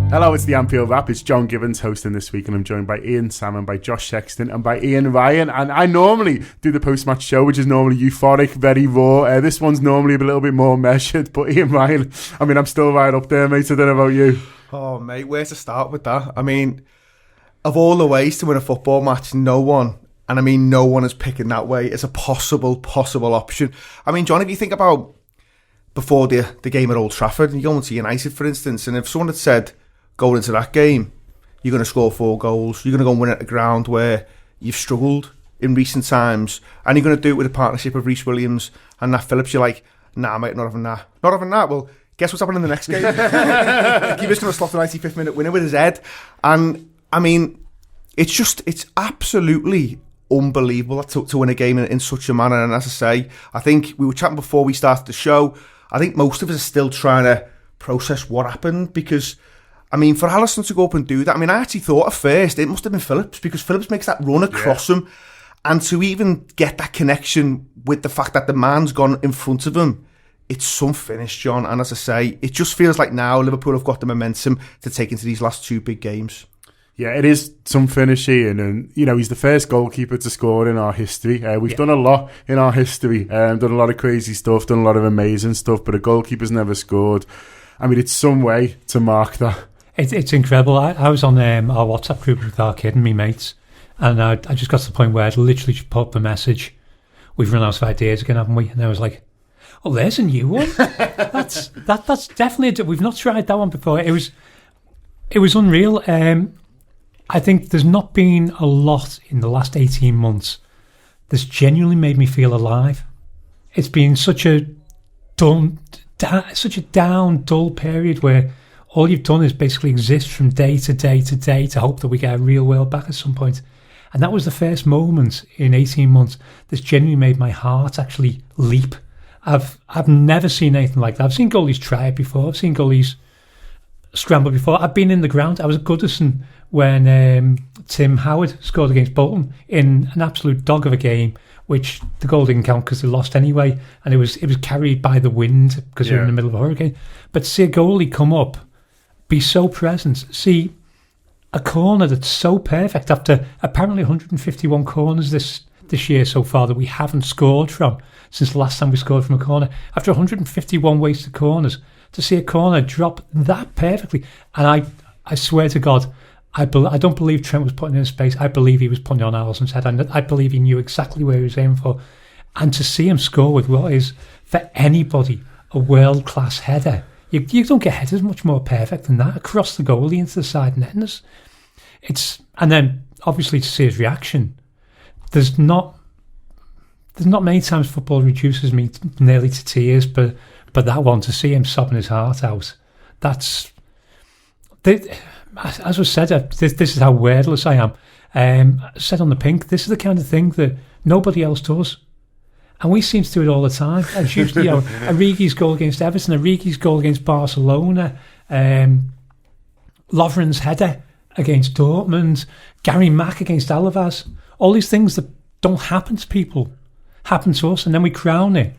Hello, it's the Anfield Wrap. It's John Gibbons hosting this week, and I'm joined by Ian Salmon, by Josh Sexton, and by Ian Ryan. And I normally do the post-match show, which is normally euphoric, very raw. This one's normally a little bit more measured, but Ian Ryan, I mean, I'm still right up there, mate. I don't know about you. Oh, mate, where to start with that? I mean, of all the ways to win a football match, no one is picking that way. It's a possible option. I mean, John, if you think about before the game at Old Trafford, you go into United, for instance, and if someone had said, going into that game, you're going to score 4 goals, you're going to go and win at a ground where you've struggled in recent times, and you're going to do it with a partnership of Reece Williams and Nat Phillips, you're like, nah, mate, not having that. Not having that. Well, guess what's happening in the next game? You're just going to slot the 95th minute winner with his head. And, I mean, it's absolutely unbelievable to win a game in such a manner. And as I say, I think we were chatting before we started the show, I think most of us are still trying to process what happened, because I mean, for Alisson to go up and do that, I mean, I actually thought at first it must have been Phillips, because Phillips makes that run across him, and to even get that connection with the fact that the man's gone in front of him, it's some finish, John. And as I say, it just feels like now Liverpool have got the momentum to take into these last 2 big games. Yeah, it is some finish, Ian, and you know, he's the first goalkeeper to score in our history. We've done a lot in our history, done a lot of crazy stuff, done a lot of amazing stuff, but a goalkeeper's never scored. I mean, it's some way to mark that. It's incredible. I was on our WhatsApp group with our kid and me mates, and I just got to the point where I'd literally just put up a message, we've run out of ideas again, haven't we? And I was like, oh, there's a new one. That's definitely we've not tried that one before. It was unreal. I think there's not been a lot in the last 18 months that's genuinely made me feel alive. It's been such a down, dull period where all you've done is basically exist from day to day to day to hope that we get a real world back at some point. And that was the first moment in 18 months that's genuinely made my heart actually leap. I've never seen anything like that. I've seen goalies try it before. I've seen goalies scramble before. I've been in the ground. I was at Goodison when Tim Howard scored against Bolton in an absolute dog of a game, which the goal didn't count because they lost anyway, and it was carried by the wind because you're in the middle of a hurricane. But to see a goalie come up, be so present, see a corner that's so perfect after apparently 151 corners this year so far that we haven't scored from since the last time we scored from a corner. After 151 wasted corners, to see a corner drop that perfectly, and I swear to God, I don't believe Trent was putting it in space. I believe he was putting it on Alisson's head, and I believe he knew exactly where he was aiming for. And to see him score with what is, for anybody, a world-class header. You don't get headers much more perfect than that, across the goalie into the side net. And then, obviously, to see his reaction, there's not many times football reduces me nearly to tears, but that one, to see him sobbing his heart out, that's... As was said, this is how wordless I am. Said on the Pink, this is the kind of thing that nobody else does. And we seem to do it all the time. It's usually, Origi's goal against Everton, Origi's goal against Barcelona, Lovren's header against Dortmund, Gary Mack against Alaves. All these things that don't happen to people happen to us, and then we crown it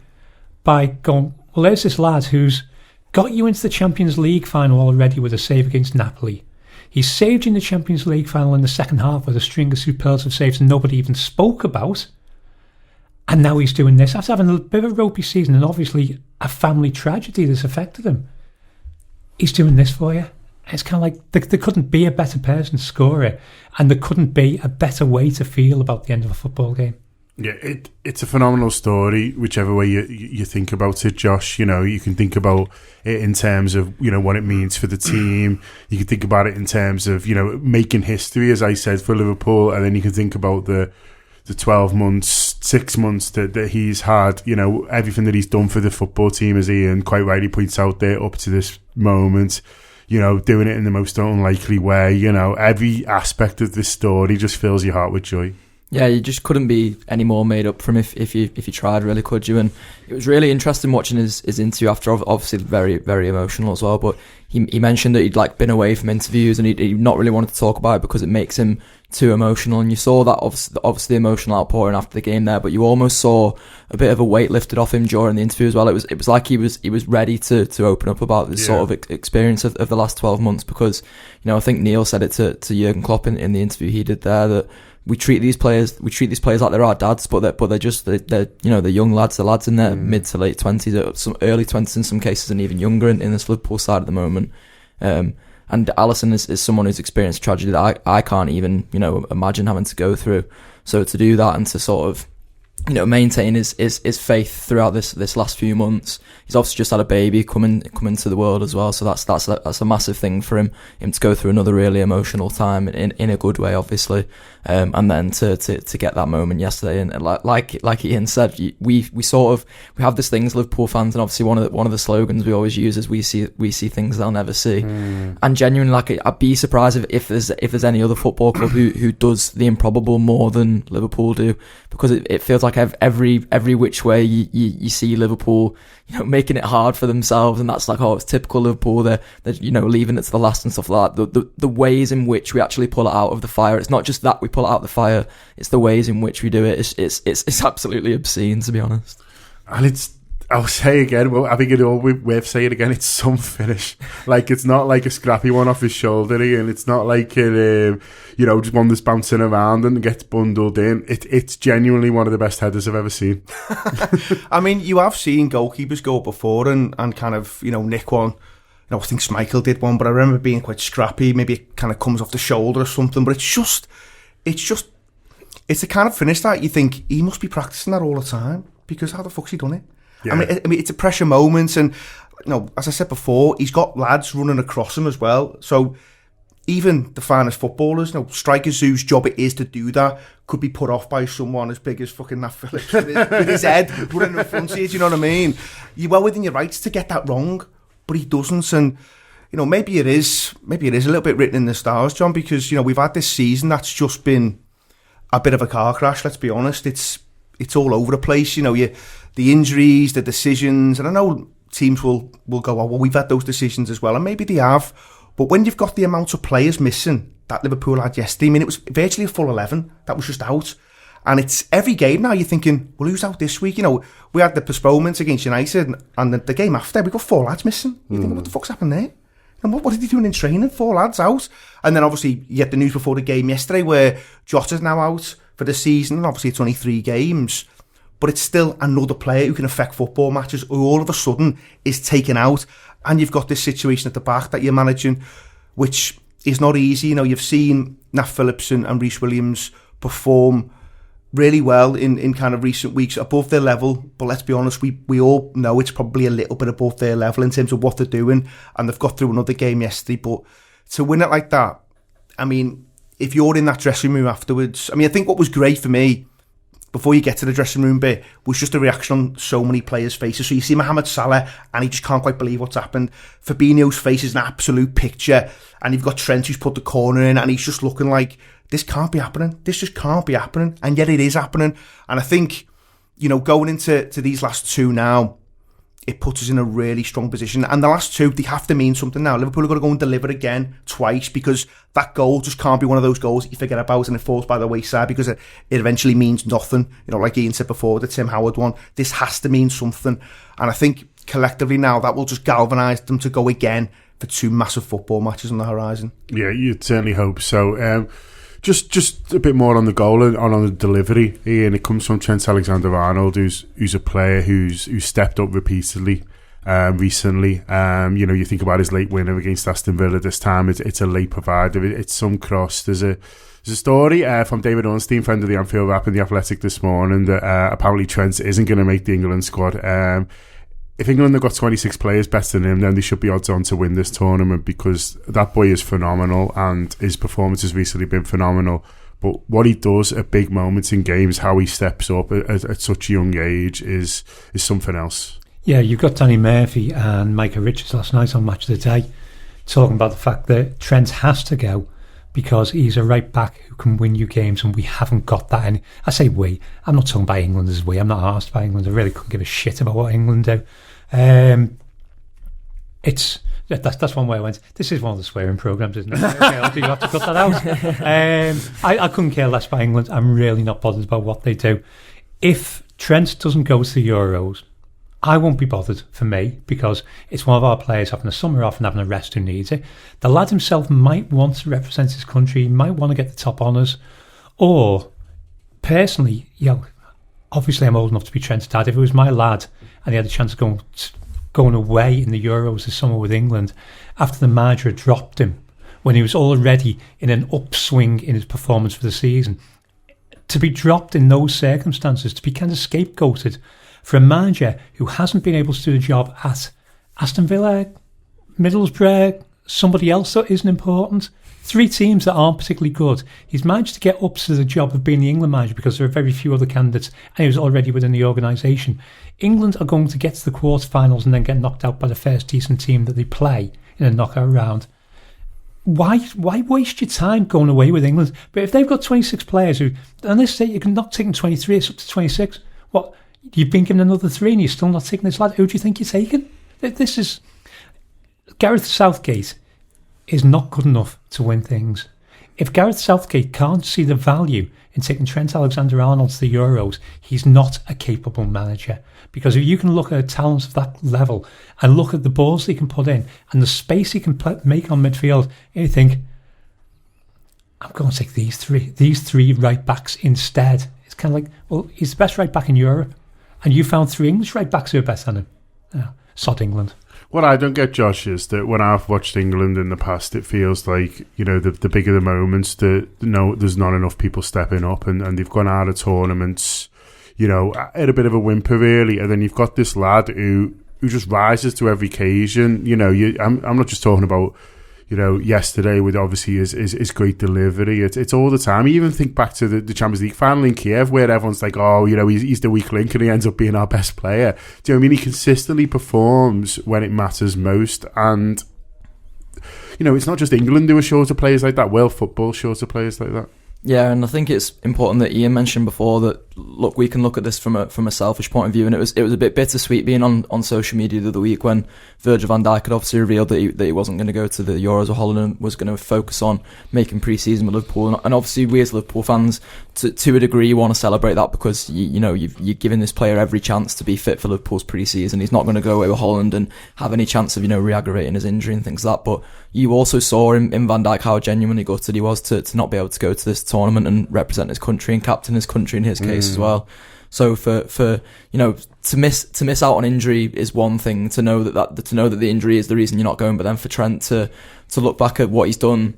by going, well, there's this lad who's got you into the Champions League final already with a save against Napoli. He saved you in the Champions League final in the second half with a string of superlative saves and nobody even spoke about. And now he's doing this after having a bit of a ropey season and obviously a family tragedy that's affected him. He's doing this for you. It's kind of like there couldn't be a better person to score it, and there couldn't be a better way to feel about the end of a football game. Yeah, it's a phenomenal story, whichever way you think about it, Josh. You know, you can think about it in terms of, you know, what it means for the team. You can think about it in terms of, you know, making history, as I said, for Liverpool. And then you can think about the 12 months, 6 months that he's had, you know, everything that he's done for the football team, as Ian quite rightly points out there, up to this moment. You know, doing it in the most unlikely way. You know, every aspect of this story just fills your heart with joy. Yeah, you just couldn't be any more made up from if you tried, really, could you? And it was really interesting watching his interview after, obviously very, very emotional as well. But he mentioned that he'd been away from interviews and he'd not really wanted to talk about it because it makes him too emotional. And you saw that obviously the emotional outpouring after the game there, but you almost saw a bit of a weight lifted off him during the interview as well. It was like he was ready to open up about this sort of experience of the last 12 months, because I think Neil said it to Jurgen Klopp in the interview he did there, that we treat these players like they're our dads, but they're young lads, the lads in their mid to late 20s, some early 20s in some cases, and even younger in this Liverpool side at the moment. And Alisson is someone who's experienced tragedy that I can't even imagine having to go through. So to do that and to sort of maintain his faith throughout this last few months. He's obviously just had a baby coming to the world as well, so that's a massive thing for him to go through another really emotional time in a good way, obviously. And then to get that moment yesterday, and like Ian said, we have this thing as Liverpool fans, and obviously one of the slogans we always use is we see things they'll never see. And genuinely, I'd be surprised if there's any other football club who does the improbable more than Liverpool do, because it feels like every which way you see Liverpool making it hard for themselves, and that's it's typical Liverpool. They're leaving it to the last and stuff like that. The ways in which we actually pull it out of the fire, it's not just that we pull it out of the fire, it's the ways in which we do it. It's absolutely obscene, to be honest. And I'll say again, well, I think it all way of saying it again, it's some finish. It's not like a scrappy one off his shoulder, and it's not like just one that's bouncing around and gets bundled in. It's genuinely one of the best headers I've ever seen. I mean, you have seen goalkeepers go before and kind of nick one. I think Schmeichel did one, but I remember being quite scrappy. Maybe it kind of comes off the shoulder or something. But it's the kind of finish that you think he must be practicing that all the time, because how the fuck's he done it? Yeah. I mean, it's a pressure moment, and as I said before, he's got lads running across him as well. So even the finest footballers, strikers whose job it is to do that, could be put off by someone as big as fucking Nat Phillips with his head running in front of you. Do you know what I mean? You're well within your rights to get that wrong, but he doesn't. And maybe it is a little bit written in the stars, John, because we've had this season that's just been a bit of a car crash. Let's be honest. It's all over the place. The injuries, the decisions, and I know teams will go, oh, well, we've had those decisions as well, and maybe they have, but when you've got the amount of players missing that Liverpool had yesterday, I mean, it was virtually a full 11 that was just out, and it's every game now you're thinking, well, who's out this week? We had the postponements against United, and the game after, we got 4 lads missing. You think, what the fuck's happened there? And what are they doing in training? 4 lads out. And then obviously you get the news before the game yesterday where Jota's now out for the season, and obviously it's only 3 games. But it's still another player who can affect football matches, who all of a sudden is taken out. And you've got this situation at the back that you're managing, which is not easy. You've seen Nat Phillips and Reece Williams perform really well in kind of recent weeks, above their level. But let's be honest, we all know it's probably a little bit above their level in terms of what they're doing. And they've got through another game yesterday. But to win it like that, I mean, if you're in that dressing room afterwards, I mean, I think what was great for me, before you get to the dressing room bit, was just a reaction on so many players' faces. So you see Mohamed Salah, and he just can't quite believe what's happened. Fabinho's face is an absolute picture, and you've got Trent who's put the corner in, and he's just looking like, this can't be happening. This just can't be happening, and yet it is happening. And I think, going into these last 2 now, it puts us in a really strong position. And the last 2, they have to mean something now. Liverpool are going to go and deliver again twice, because that goal just can't be one of those goals that you forget about and it falls by the wayside, because it eventually means nothing. Like Ian said before, the Tim Howard one, this has to mean something. And I think collectively now that will just galvanise them to go again for 2 massive football matches on the horizon. Yeah, you'd certainly hope so. Just a bit more on the goal and on the delivery, Ian. It comes from Trent Alexander-Arnold, who's a player who's stepped up repeatedly recently. You think about his late winner against Aston Villa this time. It's a late provider. It's some cross. There's a story from David Ornstein, friend of the Anfield Wrap in The Athletic this morning, that apparently Trent isn't going to make the England squad. If England have got 26 players better than him, then they should be odds on to win this tournament, because that boy is phenomenal and his performance has recently been phenomenal. But what he does at big moments in games, how he steps up at such a young age, is something else. Yeah, you've got Danny Murphy and Micah Richards last night on Match of the Day talking about the fact that Trent has to go because he's a right back who can win you games, and we haven't got that. And I say we, I'm not talking about England as we. I'm not arsed by England. I really couldn't give a shit about what England do. That's one way I went. This is one of the swearing programmes, isn't it? Okay, you have to cut that out. I couldn't care less about England. I'm really not bothered about what they do. If Trent doesn't go to the Euros, I won't be bothered, for me, because it's one of our players having a summer off and having a rest who needs it. The lad himself might want to represent his country, he might want to get the top honours, or personally, obviously I'm old enough to be Trent's dad. If it was my lad and he had a chance of going away in the Euros this summer with England, after the manager had dropped him, when he was already in an upswing in his performance for the season, to be dropped in those circumstances, to be kind of scapegoated for a manager who hasn't been able to do the job at Aston Villa, Middlesbrough, somebody else that isn't important, 3 teams that aren't particularly good. He's managed to get up to the job of being the England manager because there are very few other candidates, and he was already within the organisation. England are going to get to the quarterfinals and then get knocked out by the first decent team that they play in a knockout round. Why waste your time going away with England? But if they've got 26 players who, and let's say you can not take them 23, it's up to 26. What? You've been given another 3 and you're still not taking this lad. Who do you think you're taking? This is... Gareth Southgate is not good enough to win things. If Gareth Southgate can't see the value in taking Trent Alexander-Arnold to the Euros, he's not a capable manager. Because if you can look at talents of that level and look at the balls he can put in and the space he can make on midfield, and you think, I'm going to take these three right backs instead. It's kind of like, well, he's the best right back in Europe, and you found 3 English right backs who are better than him. Sod England. What I don't get, Josh, is that when I've watched England in the past, it feels like, the bigger the moments, there's not enough people stepping up, and they've gone out of tournaments, at a bit of a whimper, really. And then you've got this lad who just rises to every occasion. I'm not just talking about, yesterday with obviously his great delivery. It's all the time. You even think back to the Champions League final in Kiev, where everyone's like, he's the weak link, and he ends up being our best player. Do you know what I mean? He consistently performs when it matters most. And, it's not just England who are short of players like that. World football short of players like that. Yeah, and I think it's important that Ian mentioned before that, look, we can look at this from a selfish point of view, and it was a bit bittersweet being on social media the other week when Virgil van Dijk had obviously revealed that he wasn't going to go to the Euros or Holland and was going to focus on making pre-season with Liverpool. And obviously we as Liverpool fans, to a degree, want to celebrate that because you're giving this player every chance to be fit for Liverpool's pre-season. He's not going to go away with Holland and have any chance of re-aggravating his injury and things like that. But you also saw in Van Dijk how genuinely gutted he was to not be able to go to this tournament and represent his country and captain his country in his case as well. So for to miss out on injury is one thing. To know that the injury is the reason you're not going, but then for Trent to look back at what he's done,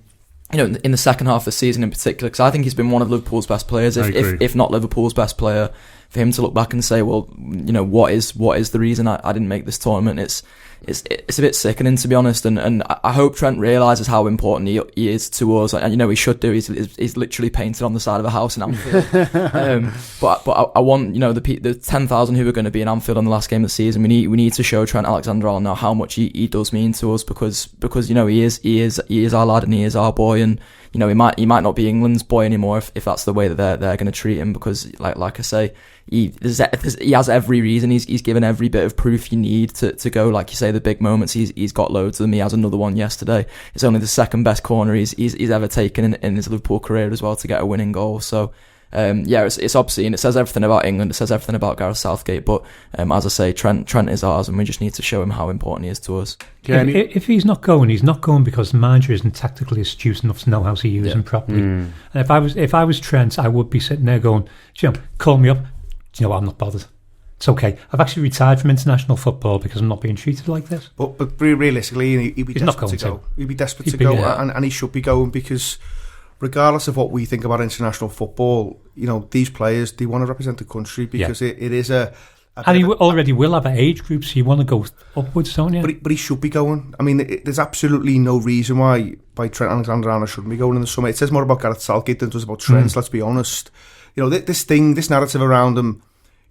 in the second half of the season in particular, because I think he's been one of Liverpool's best players, if not Liverpool's best player. For him to look back and say, well, what is the reason I didn't make this tournament? It's a bit sickening, to be honest, and I hope Trent realises how important he is to us, and he should do. He's literally painted on the side of a house in Anfield. But I want the 10,000 who are going to be in Anfield on the last game of the season. We need to show Trent Alexander-Arnold now how much he does mean to us because he is our lad and he is our boy, and he might not be England's boy anymore if that's the way that they're going to treat him, because like I say, he has every reason. He's given every bit of proof you need to go, like you say, the big moments. He's got loads of them. He has another one yesterday. It's only the second best corner he's ever taken in his Liverpool career as well to get a winning goal. So it's obscene. It says everything about England. It says everything about Gareth Southgate. But as I say, Trent is ours, and we just need to show him how important he is to us. Yeah, if he's not going because the manager isn't tactically astute enough to know how to use him properly. And if I was Trent, I would be sitting there going, call me up. Do you know what? I'm not bothered. It's okay. I've actually retired from international football because I'm not being treated like this. But realistically, he'd be desperate to go. He'd be desperate to go, and he should be going, because regardless of what we think about international football, these players, they want to represent the country because it is a and he already will have an age group, so you want to go upwards, don't you? But he should be going. I mean, there's absolutely no reason why Trent Alexander-Arnold shouldn't be going in the summer. It says more about Gareth Southgate than it does about Trent, let's be honest. This narrative around him,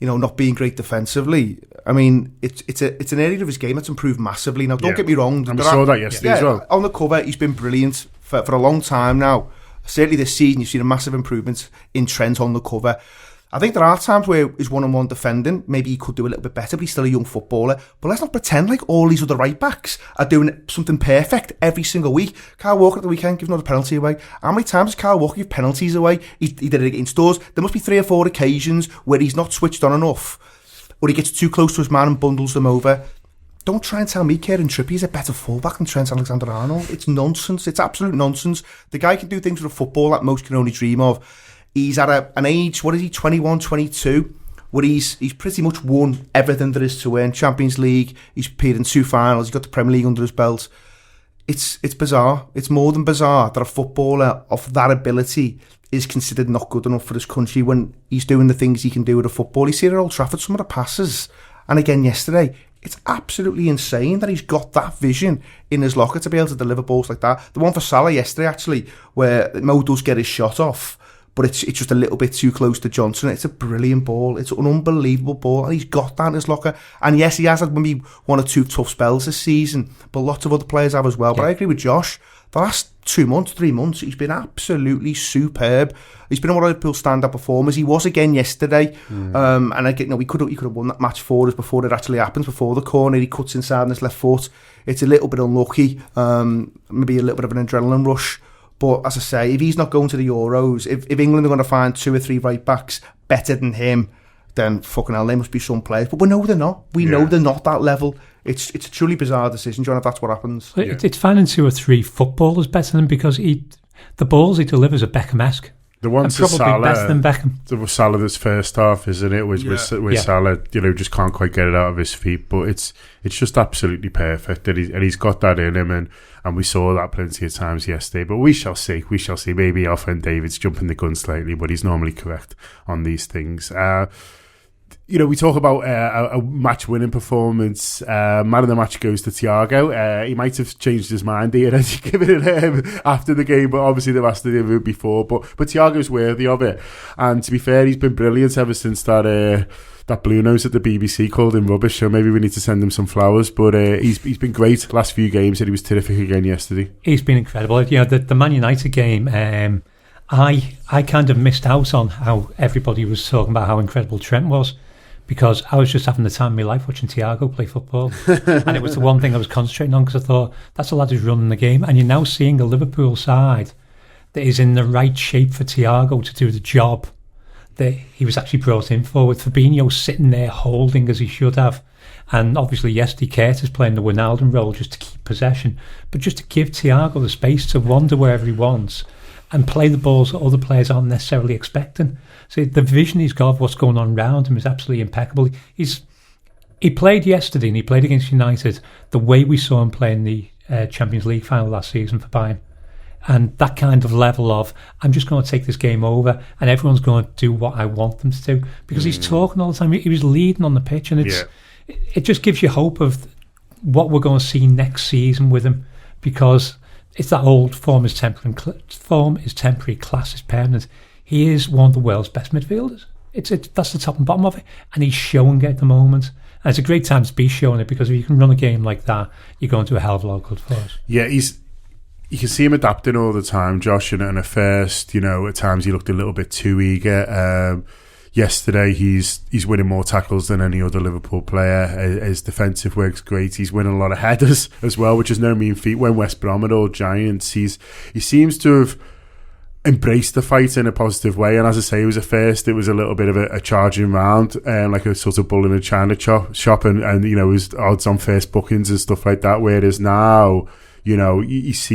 not being great defensively. I mean, it's an area of his game that's improved massively. Now, don't get me wrong. And we saw that yesterday as well. On the cover, he's been brilliant for a long time now. certainly this season, you've seen a massive improvement in Trent on the cover. I think there are times where his one-on-one defending, maybe he could do a little bit better, but he's still a young footballer. But let's not pretend like all these other right-backs are doing something perfect every single week. Kyle Walker at the weekend giving another penalty away. How many times has Kyle Walker give penalties away? He did it against us. There must be 3 or 4 occasions where he's not switched on enough, or he gets too close to his man and bundles them over. Don't try and tell me Kieran Trippier's a better fullback than Trent Alexander-Arnold. It's nonsense. It's absolute nonsense. The guy can do things with a football that most can only dream of. He's at an age, 21, 22, where he's pretty much won everything there is to win. Champions League, he's appeared in 2 finals, he's got the Premier League under his belt. It's bizarre. It's more than bizarre that a footballer of that ability is considered not good enough for this country when he's doing the things he can do with a football. You see it at Old Trafford, some of the passes, and again yesterday, it's absolutely insane that he's got that vision in his locker to be able to deliver balls like that. The one for Salah yesterday, actually, where Mo does get his shot off, but it's just a little bit too close to Johnson. It's a brilliant ball. It's an unbelievable ball, and he's got that in his locker. And yes, he has had maybe 1 or 2 tough spells this season, but lots of other players have as well. Yeah. But I agree with Josh. The last 2 months, 3 months, he's been absolutely superb. He's been one of Liverpool's stand-up performers. He was again yesterday, and again, he could have won that match for us before it actually happens. Before the corner, he cuts inside on his left foot. It's a little bit unlucky, maybe a little bit of an adrenaline rush. But as I say, if he's not going to the Euros, if England are going to find 2 or 3 right backs better than him, then fucking hell, they must be some players. But we know they're not. We know they're not that level. It's a truly bizarre decision, John, if that's what happens. It's finding 2 or 3 footballers better than him, because the balls he delivers are Beckham-esque. The one to probably Salah, better than Beckham. The Salah that's first half, isn't it? Where Salah, just can't quite get it out of his feet. But it's just absolutely perfect, and he's got that in him, and we saw that plenty of times yesterday. But we shall see. Maybe our friend David's jumping the gun slightly, but he's normally correct on these things. We talk about a match-winning performance. Man of the match goes to Thiago. He might have changed his mind here as he given it after the game, but obviously they've asked him it before. But Thiago's worthy of it. And to be fair, he's been brilliant ever since that Blue Nose at the BBC called him rubbish. So maybe we need to send him some flowers. But he's been great last few games, and he was terrific again yesterday. He's been incredible. The Man United game. I kind of missed out on how everybody was talking about how incredible Trent was, because I was just having the time of my life watching Thiago play football. And it was the one thing I was concentrating on, because I thought, that's the lad who's running the game. And you're now seeing a Liverpool side that is in the right shape for Thiago to do the job that he was actually brought in for, with Fabinho sitting there holding as he should have. And obviously yesterday Curtis playing the Wijnaldum role just to keep possession, but just to give Thiago the space to wander wherever he wants and play the balls that other players aren't necessarily expecting. So the vision he's got of what's going on around him is absolutely impeccable. He played yesterday, and he played against United the way we saw him play in the Champions League final last season for Bayern. And that kind of level of, I'm just going to take this game over and everyone's going to do what I want them to do. Because he's talking all the time. He was leading on the pitch, and it just gives you hope of what we're going to see next season with him, because it's that old form is temporary, class is permanent. He is one of the world's best midfielders. That's the top and bottom of it, and he's showing it at the moment. And it's a great time to be showing it, because if you can run a game like that, you're going to a hell of a lot of good for us. Yeah, you can see him adapting all the time, Josh. And at first, at times he looked a little bit too eager. Yesterday, he's winning more tackles than any other Liverpool player. His defensive work's great. He's winning a lot of headers as well, which is no mean feat. When West Brom are all giants, he seems to have embraced the fight in a positive way. And as I say, at first it was a little bit of a charging round, like a sort of bull in a china shop, and it was odds on first bookings and stuff like that. Whereas now, he's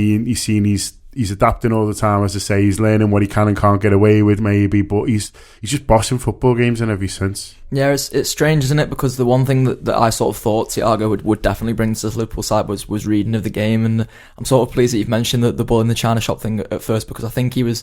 adapting all the time. As I say, he's learning what he can and can't get away with, maybe, but he's just bossing football games in every sense. Yeah, it's strange, isn't it? Because the one thing that I sort of thought Thiago would definitely bring to the Liverpool side was reading of the game, and I'm sort of pleased that you've mentioned the ball in the China shop thing at first, because I think it was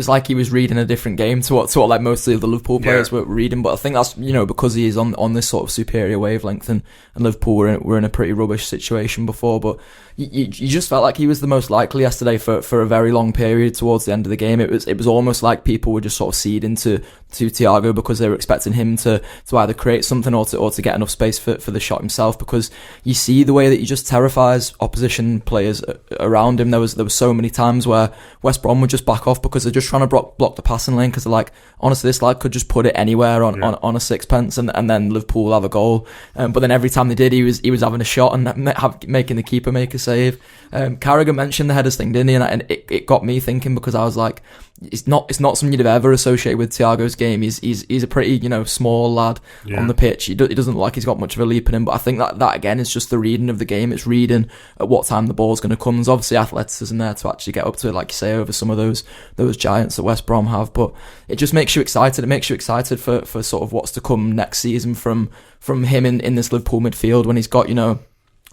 like he was reading a different game to what like most of the Liverpool players were reading. But I think that's because he is on this sort of superior wavelength, and Liverpool were in a pretty rubbish situation before, but you just felt like he was the most likely yesterday for a very long period towards the end of the game. It was almost like people were just sort of ceding to Thiago because they were expecting him to either create something or to get enough space for the shot himself, because you see the way that he just terrifies opposition players around him. There was so many times where West Brom would just back off because they're just trying to block the passing lane, because they're like, honestly, this lad could just put it anywhere on a sixpence and then Liverpool will have a goal. But then every time they did, he was having a shot and making the keeper make a save. Carragher mentioned the headers thing, didn't he? And it got me thinking, because I was like, it's not something you'd have ever associated with Thiago's game. He's a pretty small lad on the pitch. He doesn't look like he's got much of a leap in him. But I think that again is just the reading of the game. It's reading at what time the ball's going to come. There's obviously athleticism there to actually get up to it, like you say, over some of those giants that West Brom have. But it just makes you excited. It makes you excited for sort of what's to come next season from him in this Liverpool midfield, when he's got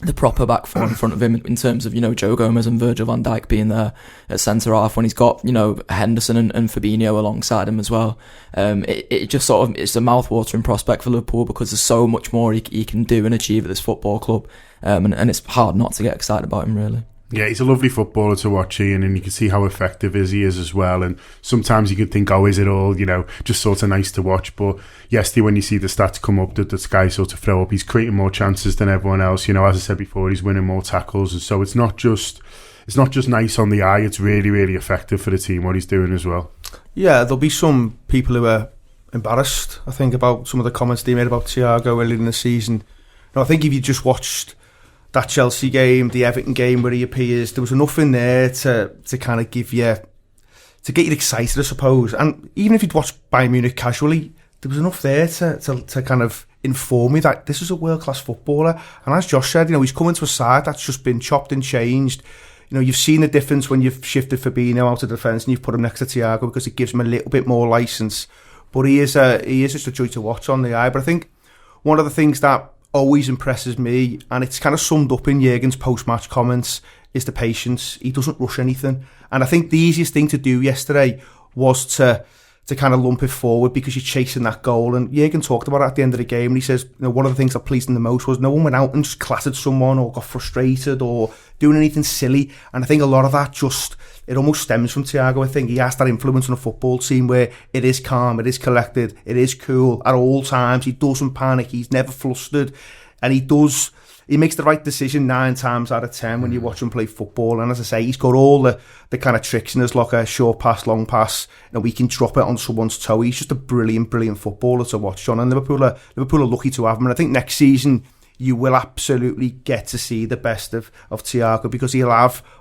the proper back four in front of him, in terms of Joe Gomez and Virgil van Dijk being there at centre half, when he's got Henderson and Fabinho alongside him as well. It just sort of, it's a mouth-watering prospect for Liverpool, because there's so much more he can do and achieve at this football club, and it's hard not to get excited about him, really. Yeah, he's a lovely footballer to watch, Ian, and you can see how effective he is as well. And sometimes you can think, is it all, just sort of nice to watch? But yesterday, when you see the stats come up that this guy sort of throw up, he's creating more chances than everyone else. As I said before, he's winning more tackles, and so it's not just nice on the eye. It's really, really effective for the team what he's doing as well. Yeah, there'll be some people who are embarrassed, I think, about some of the comments they made about Thiago earlier in the season. I think if you just watched that Chelsea game, the Everton game where he appears, there was enough in there to kind of get you excited, I suppose. And even if you'd watched Bayern Munich casually, there was enough there to kind of inform me that this is a world-class footballer. And as Josh said, he's coming to a side that's just been chopped and changed. You've seen the difference when you've shifted Fabinho out of defence and you've put him next to Thiago, because it gives him a little bit more licence. But he is just a joy to watch on the eye. But I think one of the things that always impresses me, and it's kind of summed up in Jurgen's post-match comments, is the patience. He doesn't rush anything. And I think the easiest thing to do yesterday was to kind of lump it forward, because you're chasing that goal. And Jurgen talked about it at the end of the game, and he says, one of the things that pleased him the most was no one went out and just clattered someone or got frustrated or doing anything silly. And I think a lot of that it almost stems from Thiago. I think he has that influence on a football team where it is calm, it is collected, it is cool at all times. He doesn't panic, he's never flustered, and he makes the right decision 9 times out of 10 when you watch him play football. And as I say, he's got all the kind of tricks in his locker: short pass, long pass, we can drop it on someone's toe. He's just a brilliant footballer to watch, John. And Liverpool are lucky to have him. And I think next season you will absolutely get to see the best of Thiago, because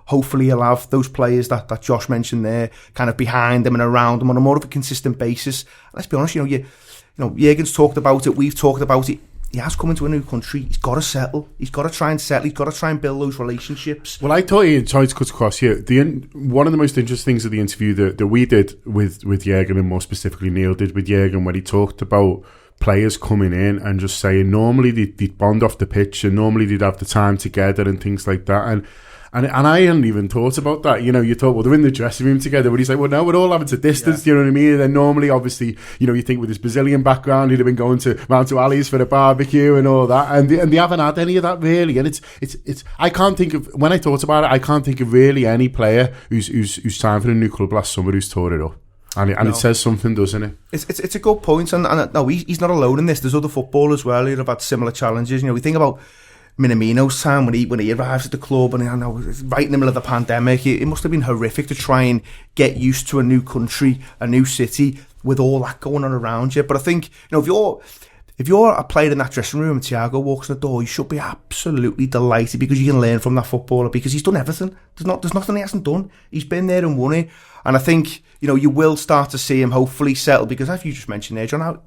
hopefully he'll have those players that Josh mentioned there kind of behind him and around him on a more of a consistent basis. Let's be honest, Jurgen's talked about it, we've talked about it. He has come into a new country. He's got to settle. He's got to try and settle. He's got to try and build those relationships. Well, I thought, Ian, sorry to cut across here, one of the most interesting things of the interview that we did with Jurgen, and more specifically Neil did with Jurgen, when he talked about players coming in and just saying normally they'd bond off the pitch and normally they'd have the time together and things like that. And I hadn't even thought about that. You thought, well, they're in the dressing room together. But he's like, well, no, we're all having to distance. Yeah. You know what I mean? And then normally, obviously, you think with his Brazilian background, he'd have been going round to Ali's for a barbecue and all that. And they haven't had any of that, really. And it's. I can't think of, when I thought about it, I can't think of really any player who's signed for a new club last summer who's tore it up. And it says something, doesn't it? It's a good point. And no, he's not alone in this. There's other footballers as well who have had similar challenges. We think about Minamino's time when he arrives at the club, and right in the middle of the pandemic, it must have been horrific to try and get used to a new country, a new city, with all that going on around you. But I think, if you're a player in that dressing room and Thiago walks in the door, you should be absolutely delighted, because you can learn from that footballer, because he's done everything. There's nothing he hasn't done. He's been there and won it. And I think, you will start to see him hopefully settle, because as you just mentioned there, John,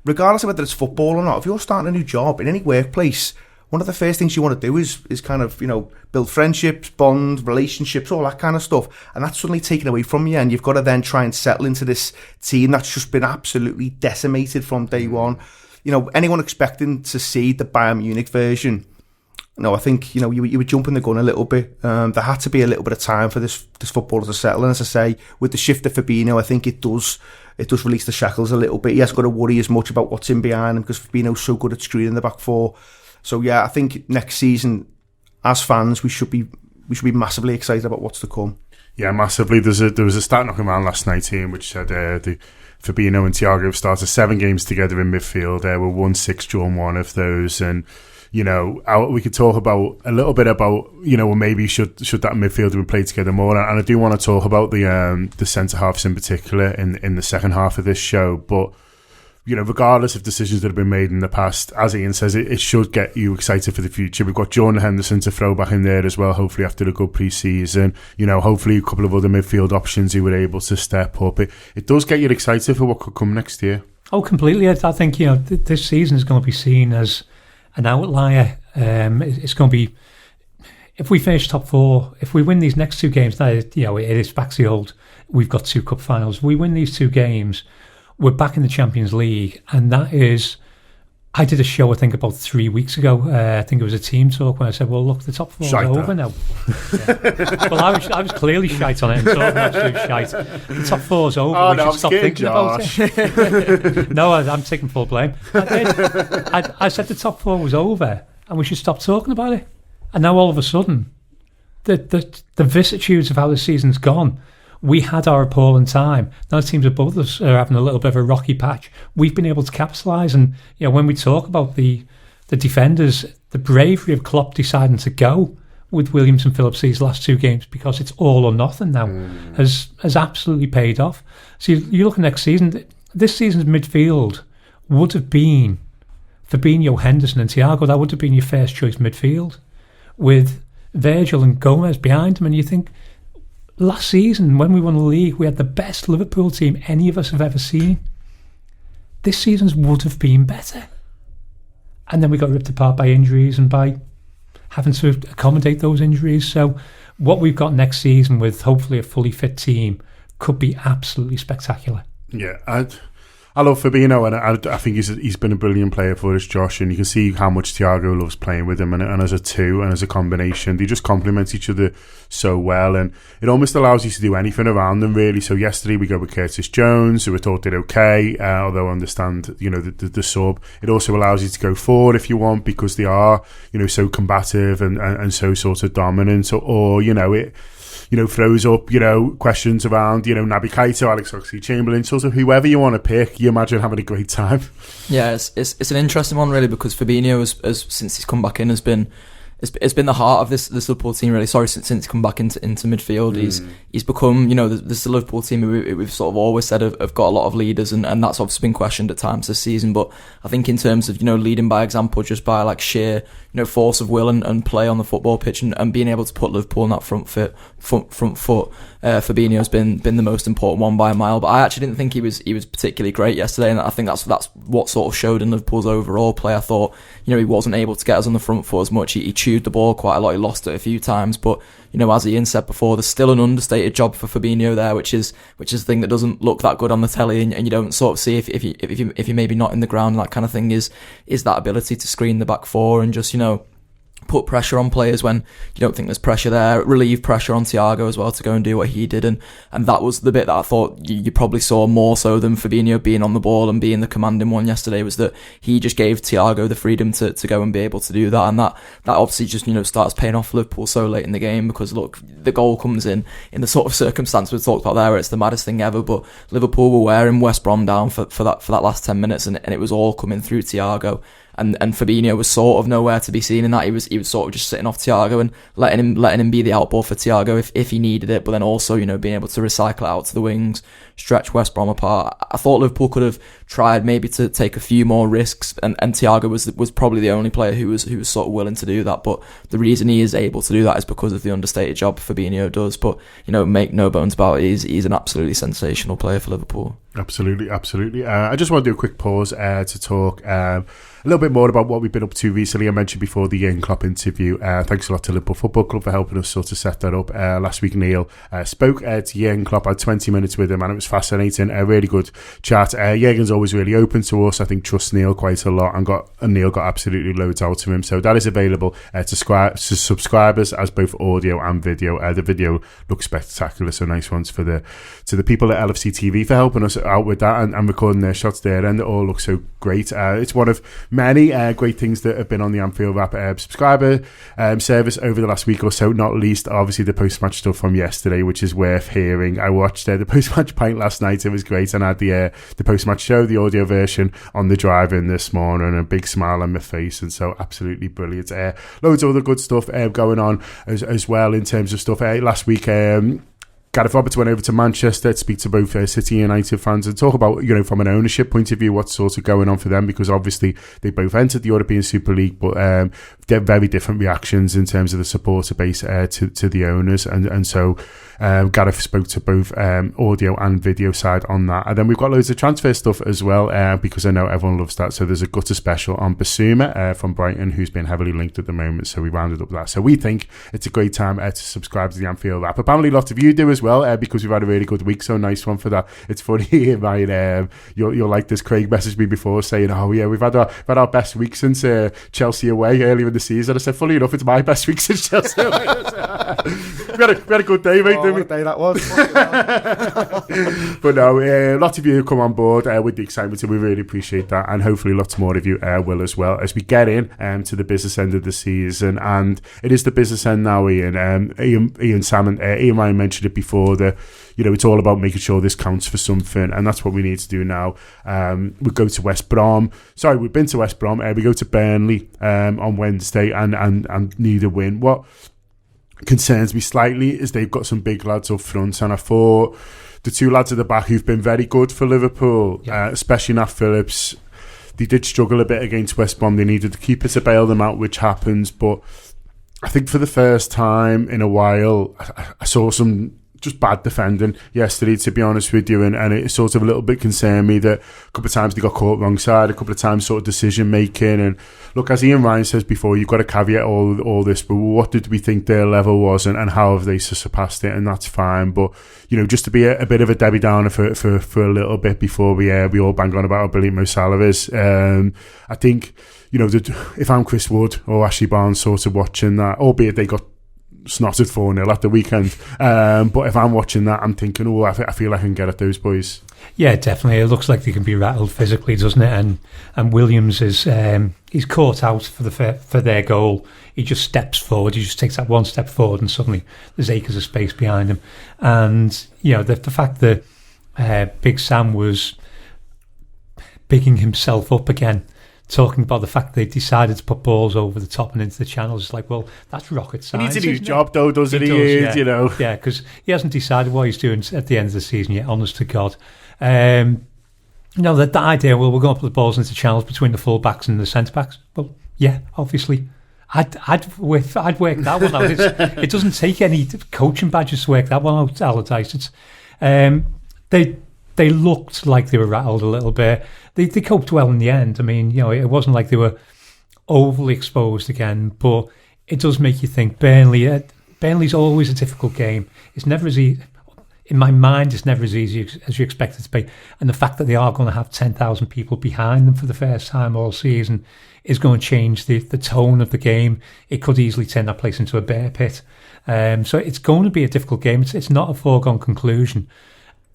regardless of whether it's football or not, if you're starting a new job in any workplace, one of the first things you want to do is kind of, build friendships, bonds, relationships, all that kind of stuff. And that's suddenly taken away from you, and you've got to then try and settle into this team that's just been absolutely decimated from day one. Anyone expecting to see the Bayern Munich version, I think, you were jumping the gun a little bit. There had to be a little bit of time for this footballer to settle. And as I say, with the shift of Fabinho, I think it does release the shackles a little bit. He hasn't got to worry as much about what's in behind him, because Fabinho's so good at screening the back four. So yeah, I think next season, as fans, we should be massively excited about what's to come. Yeah, massively. There was a stat knocking around last night here, which said Fabinho and Thiago have started 7 games together in midfield. We're 1-6, drawn 1 of those, and we could talk about a little bit about maybe should that midfield have played together more, and I do want to talk about the centre halves in particular in the second half of this show, but. Regardless of decisions that have been made in the past, as Ian says, it should get you excited for the future. We've got Jordan Henderson to throw back in there as well, hopefully after a good pre-season. Hopefully a couple of other midfield options who were able to step up. It does get you excited for what could come next year. Oh, completely. I think, this season is going to be seen as an outlier. It's going to be, if we finish top 4, if we win these next 2 games, now, it is back to the old, we've got 2 cup finals. If we win these 2 games, we're back in the Champions League, and that is... I did a show, I think, about 3 weeks ago. I think it was a team talk when I said, well, look, the top 4 is over now. Yeah. Well, I was clearly shite on it and talking absolute shite. The top 4 is over. We should stop thinking about it. No, I'm taking full blame. I said the top 4 was over and we should stop talking about it. And now all of a sudden, the vicissitudes of how the season's gone, we had our appalling time. Now teams above us are having a little bit of a rocky patch. We've been able to capitalise, and when we talk about the defenders, the bravery of Klopp deciding to go with Williams and Phillips these last 2 games because it's all or nothing now has absolutely paid off. So you look at next season. This season's midfield would have been Fabinho, Henderson, and Thiago. That would have been your first choice midfield with Virgil and Gomez behind him, and you think. Last season, when we won the league, we had the best Liverpool team any of us have ever seen. This season's would have been better. And then we got ripped apart by injuries and by having to accommodate those injuries. So what we've got next season with hopefully a fully fit team could be absolutely spectacular. Yeah, I love Fabinho, and I think he's been a brilliant player for us, Josh, and you can see how much Thiago loves playing with him, and as a 2 and as a combination, they just complement each other so well, and it almost allows you to do anything around them, really. So yesterday we go with Curtis Jones, who we thought did okay, although I understand, the sub. It also allows you to go forward if you want, because they are, so combative and so sort of dominant, or it... throws up, questions around, Naby Keita, Alex Oxlade-Chamberlain, sort of whoever you want to pick. You imagine having a great time. Yeah, it's an interesting one, really, because Fabinho, has since he's come back in, has been the heart of this Liverpool team, really. Sorry, since he's come back into midfield, he's become, this Liverpool team we've sort of always said have got a lot of leaders, and that's obviously been questioned at times this season. But I think in terms of leading by example, just by like sheer force of will and play on the football pitch, and being able to put Liverpool on that front foot, Fabinho's been the most important one by a mile. But I actually didn't think he was particularly great yesterday, and I think that's what sort of showed in Liverpool's overall play. I thought he wasn't able to get us on the front foot as much. He chewed the ball quite a lot. He lost it a few times, but as Ian said before, there's still an understated job for Fabinho there, which is the thing that doesn't look that good on the telly, and you don't sort of see if you're maybe not in the ground. That kind of thing is that ability to screen the back 4 and just put pressure on players when you don't think there's pressure there, relieve pressure on Thiago as well to go and do what he did, and that was the bit that I thought you probably saw more so than Fabinho being on the ball and being the commanding one yesterday, was that he just gave Thiago the freedom to go and be able to do that, and that obviously just starts paying off Liverpool so late in the game, because look, the goal comes in the sort of circumstance we've talked about there, where it's the maddest thing ever, but Liverpool were wearing West Brom down for that last 10 minutes, and it was all coming through Thiago. And Fabinho was sort of nowhere to be seen in that. He was sort of just sitting off Thiago and letting him be the outball for Thiago if he needed it, but then also being able to recycle it out to the wings, stretch West Brom apart. I thought Liverpool could have tried maybe to take a few more risks, and Thiago was probably the only player who was sort of willing to do that. But the reason he is able to do that is because of the understated job Fabinho does. But make no bones about it, he's an absolutely sensational player for Liverpool. Absolutely. I just want to do a quick pause to talk a little bit more about what we've been up to recently. I mentioned before the Jurgen Klopp interview. Thanks a lot to Liverpool Football Club for helping us sort of set that up. Last week, Neil spoke to Jurgen Klopp. I had 20 minutes with him, and it was fascinating. A really good chat. Jurgen's always really open to us. I think trusts Neil quite a lot, and Neil got absolutely loads out of him. So that is available to subscribers as both audio and video. The video looks spectacular, so nice ones to the people at LFC TV for helping us out with that and recording their shots there, and it all looks so great. It's one of many great things that have been on the Anfield Wrap subscriber service over the last week or so, not least obviously the post-match stuff from yesterday, which is worth hearing. I watched the post-match pint last night. It was great, and I had the post-match show, the audio version, on the drive in this morning, and a big smile on my face, and so absolutely brilliant. Loads of other good stuff going on as well in terms of stuff. Last week, Gareth Roberts went over to Manchester to speak to both City United fans and talk about, from an ownership point of view, what's sort of going on for them, because obviously they both entered the European Super League, but they're very different reactions in terms of the supporter base to the owners, and so Gareth spoke to both audio and video side on that. And then we've got loads of transfer stuff as well, because I know everyone loves that. So there's a gutter special on Basuma from Brighton, who's been heavily linked at the moment, so we rounded up that. So we think it's a great time to subscribe to the Anfield Wrap. Apparently lots of you do as well, because we've had a really good week, so nice one for that. It's funny, Ryan, you'll like this. Craig messaged me before saying, oh yeah, we've had our best week since Chelsea away earlier in the season. I said, funny enough, it's my best week since Chelsea away. we had a good day, mate. What a day that was. But no, lots of you come on board with the excitement, and we really appreciate that, and hopefully lots more of you will as well, as we get in to the business end of the season. And it is the business end now, Ian. Ian Salmon, Ian Ryan mentioned it before, that it's all about making sure this counts for something, and that's what we need to do now. We go to West Brom. Sorry, we've been to West Brom. We go to Burnley on Wednesday and need a win. What concerns me slightly is they've got some big lads up front, and I thought the two lads at the back who've been very good for Liverpool, especially Nat Phillips, they did struggle a bit against West Brom. They needed the keeper to bail them out, which happens, but I think for the first time in a while I saw some just bad defending yesterday, to be honest with you, and it sort of a little bit concerned me that a couple of times they got caught wrong side, a couple of times sort of decision making. And look, as Ian Ryan says before, you've got to caveat all this, but what did we think their level was, and how have they surpassed it? And that's fine, but just to be a bit of a Debbie Downer for a little bit before we all bang on about how brilliant Mo Salah is. I think if I'm Chris Wood or Ashley Barnes sort of watching that, albeit they got snotted 4-0 at the weekend, but if I'm watching that, I'm thinking, I feel I can get at those boys. Yeah, definitely. It looks like they can be rattled physically, doesn't it? And Williams is he's caught out for their goal. He just steps forward. He just takes that one step forward, and suddenly there's acres of space behind him. And the fact that Big Sam was bigging himself up again, talking about the fact they decided to put balls over the top and into the channels. It's like, well, that's rocket science. He needs a new job, though, doesn't he? Yeah, because he hasn't decided what he's doing at the end of the season yet, honest to God. The idea, well, we're going to put the balls into channels between the full-backs and the centre-backs. Well, yeah, obviously. I'd work that one out. It doesn't take any coaching badges to work that one out, Allardyce. It's, they looked like they were rattled a little bit. They coped well in the end. I mean, it wasn't like they were overly exposed again, but it does make you think. Burnley's always a difficult game. It's never as easy. In my mind, it's never as easy as you expect it to be. And the fact that they are going to have 10,000 people behind them for the first time all season is going to change the tone of the game. It could easily turn that place into a bear pit. So it's going to be a difficult game. It's not a foregone conclusion.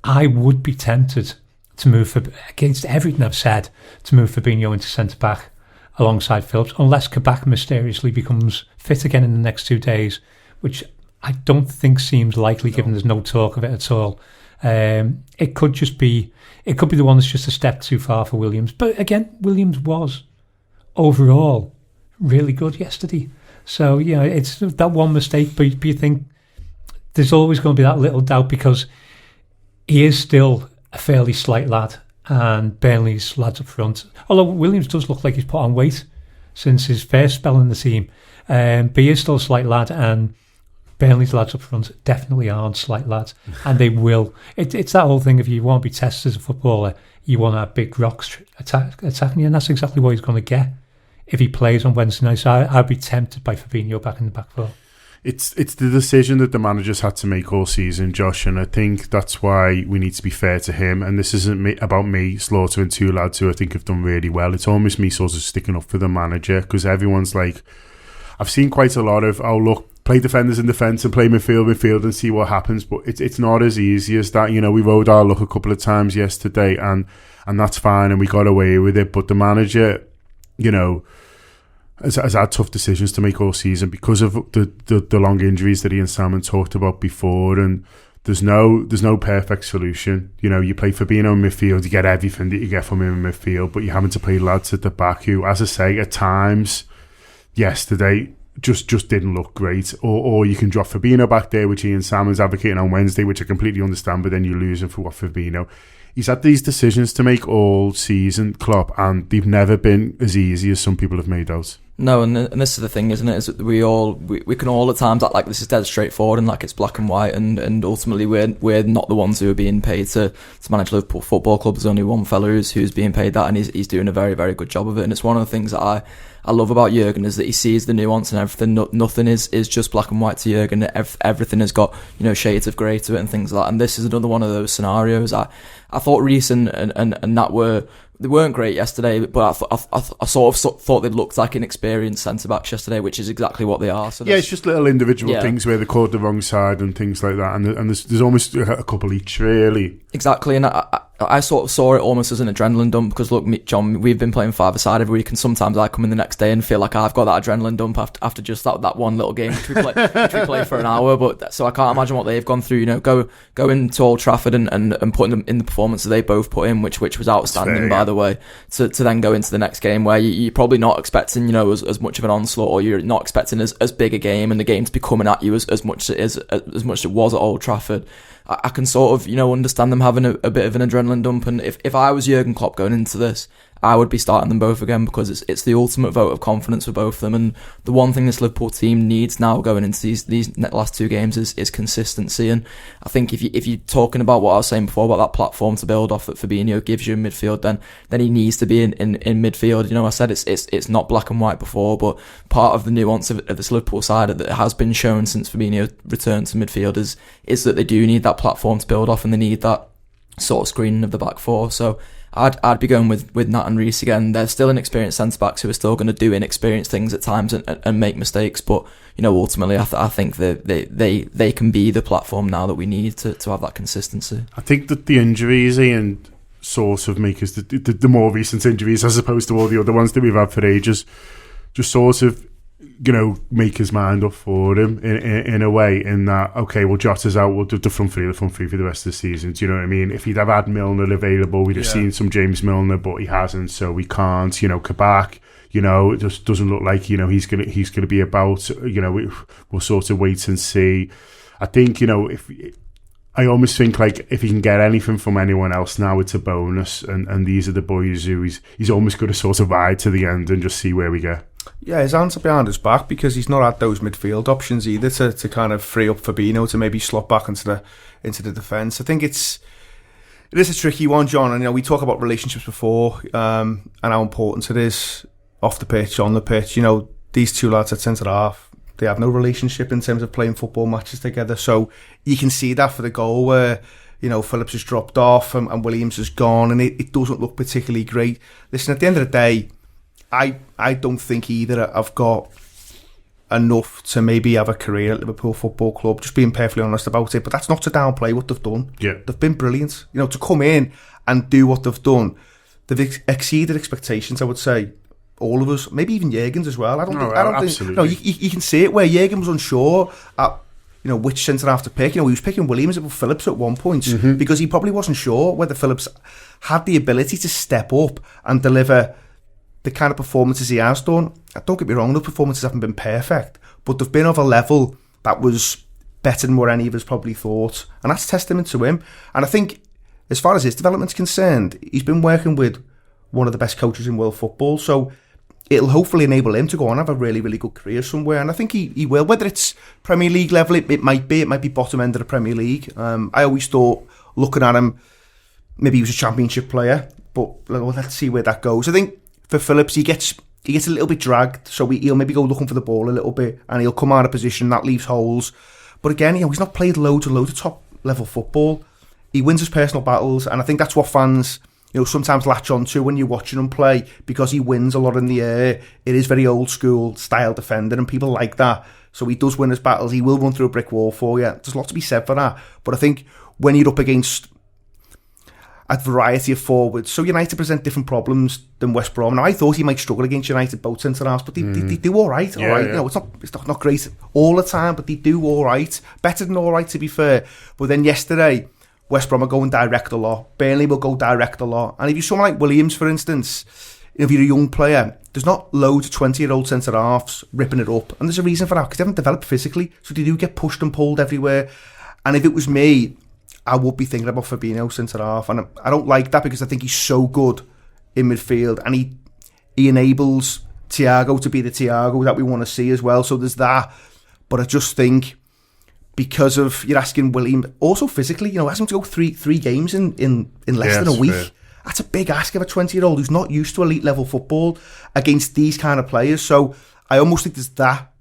I would be tempted to move against everything I've said, to move Fabinho into centre-back alongside Phillips, unless Kabak mysteriously becomes fit again in the next 2 days, which I don't think seems likely, given there's no talk of it at all. It could be the one that's just a step too far for Williams. But again, Williams was overall really good yesterday. So, it's that one mistake, but you think there's always going to be that little doubt, because he is still a fairly slight lad, and Burnley's lads up front. Although Williams does look like he's put on weight since his first spell in the team, but he is still a slight lad, and Burnley's lads up front definitely aren't slight lads, and they will. It's that whole thing, if you want to be tested as a footballer, you want to have big rocks attacking you, and that's exactly what he's going to get if he plays on Wednesday night. So I'd be tempted by Fabinho back in the back four. It's the decision that the manager's had to make all season, Josh, and I think that's why we need to be fair to him. And this isn't about me slaughtering two lads who I think have done really well. It's almost me sort of sticking up for the manager, because everyone's like, I've seen quite a lot of, play defenders in defence and play midfield and see what happens. But it's not as easy as that. We rode our luck a couple of times yesterday, and that's fine, and we got away with it. But the manager, has had tough decisions to make all season because of the long injuries that he and Salmon talked about before, and there's no perfect solution. You play Fabinho in midfield, you get everything that you get from him in midfield, but you're having to play lads at the back who, as I say, at times yesterday just didn't look great. Or you can drop Fabinho back there, which Ian Salmon's advocating on Wednesday, which I completely understand, but then you lose him for what Fabinho. He's had these decisions to make all season, Klopp, and they've never been as easy as some people have made out. No, and this is the thing, isn't it? Is that we can all at times act like this is dead straightforward and like it's black and white, and ultimately we're not the ones who are being paid to manage Liverpool Football Club. There's only one fella who's being paid that, and he's doing a very, very good job of it. And it's one of the things that I love about Jurgen, is that he sees the nuance and everything. Nothing is just black and white to Jurgen. Everything has got shades of grey to it and things like that. And this is another one of those scenarios. I thought Reece and Nat they weren't great yesterday, but I sort of thought they looked like inexperienced centre-backs yesterday, which is exactly what they are. So it's just little individual things where they caught the wrong side and things like that, and there's almost a couple each, really. Exactly, and I sort of saw it almost as an adrenaline dump, because look, John, we've been playing five-a-side every week, and sometimes I come in the next day and feel like I've got that adrenaline dump after just that one little game which we play for an hour. But so I can't imagine what they've gone through. Going to Old Trafford and putting them in the performance that they both put in, which was outstanding, by the way. To then go into the next game where you're probably not expecting as much of an onslaught, or you're not expecting as big a game, and the game to be coming at you as much as it was at Old Trafford. I can sort of understand them having a bit of an adrenaline dump, and if I was Jurgen Klopp going into this, I would be starting them both again, because it's the ultimate vote of confidence for both of them. And the one thing this Liverpool team needs now going into these last two games is consistency. And I think if you're talking about what I was saying before about that platform to build off that Fabinho gives you in midfield, then he needs to be in midfield. I said it's not black and white before, but part of the nuance of this Liverpool side that has been shown since Fabinho returned to midfield is that they do need that platform to build off, and they need that sort of screening of the back four. So I'd be going with Nat and Reece again. They're still inexperienced centre-backs who are still going to do inexperienced things at times and make mistakes, but ultimately I think they can be the platform now that we need to have that consistency. I think that the injuries, Ian, sort of make us the more recent injuries, as opposed to all the other ones that we've had for ages, just sort of make his mind up for him in a way, in that, okay, well, Jota's out, we'll do the front three for the rest of the season. Do you know what I mean? If he'd have had Milner available, we'd have seen some James Milner, but he hasn't, so we can't. Kabak, it just doesn't look like he's gonna be about. We'll sort of wait and see. I think I almost think like if he can get anything from anyone else now, it's a bonus, and these are the boys who he's almost going to sort of ride to the end and just see where we get. Yeah, his hands are behind his back, because he's not had those midfield options either to kind of free up Fabinho to maybe slot back into the defence. I think it is a tricky one, John. And we talk about relationships before, and how important it is off the pitch, on the pitch. These two lads at centre half, they have no relationship in terms of playing football matches together. So you can see that for the goal where Phillips has dropped off and Williams has gone, and it doesn't look particularly great. Listen, at the end of the day, I don't think either have got enough to maybe have a career at Liverpool Football Club, just being perfectly honest about it. But that's not to downplay what they've done. Yeah. They've been brilliant. To come in and do what they've done, they've exceeded expectations, I would say. All of us, maybe even Jurgen's as well. I don't think. No, you can see it where Jurgen was unsure at which centre half to pick. He was picking Williams above Phillips at one point, because he probably wasn't sure whether Phillips had the ability to step up and deliver the kind of performances he has done. Don't get me wrong, those performances haven't been perfect, but they've been of a level that was better than what any of us probably thought, and that's testament to him. And I think, as far as his development's concerned, he's been working with one of the best coaches in world football, so it'll hopefully enable him to go on and have a really, really good career somewhere, and I think he will. Whether it's Premier League level, it might be bottom end of the Premier League. I always thought, looking at him, maybe he was a championship player, but let's see where that goes. I think for Phillips, he gets a little bit dragged, so he'll maybe go looking for the ball a little bit, and he'll come out of position. That leaves holes. But again, he's not played loads of top level football. He wins his personal battles, and I think that's what fans sometimes latch on to when you're watching him play, because he wins a lot in the air. It is very old school style defender, and people like that. So he does win his battles. He will run through a brick wall for you. There's a lot to be said for that. But I think when you're up against a variety of forwards, so United present different problems than West Brom. Now, I thought he might struggle against United, both centre-halves, but they do all right. Yeah. You know, it's not great all the time, but they do all right. Better than all right, to be fair. But then yesterday, West Brom are going direct a lot. Burnley will go direct a lot. And if you're someone like Williams, for instance, if you're a young player, there's not loads of 20-year-old centre-halves ripping it up. And there's a reason for that, because they haven't developed physically. So they do get pushed and pulled everywhere. And if it was me, I would be thinking about Fabinho centre-half. And I don't like that, because I think he's so good in midfield. And he enables Thiago to be the Thiago that we want to see as well. So there's that. But I just think, because of, you're asking William, also physically, you know, asking him to go three games in less than a week. Fair. That's a big ask of a 20-year-old who's not used to elite level football against these kind of players. So I almost think there's that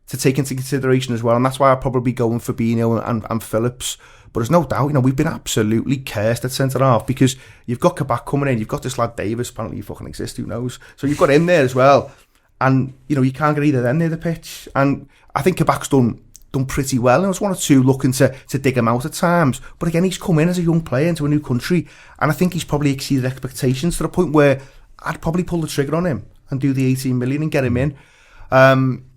to take into consideration as well. And that's why I'll probably be going Fabinho and Phillips. But there's no doubt, you know, we've been absolutely cursed at centre-half, because you've got Kabak coming in, you've got this lad Davis, apparently he fucking exists, who knows. So you've got him there as well. And, you know, you can't get either then near the pitch. And I think Kabak's done pretty well, and there was one or two looking to dig him out at times, but again, he's come in as a young player into a new country, and I think he's probably exceeded expectations to the point where I'd probably pull the trigger on him and do the 18 million and get him in.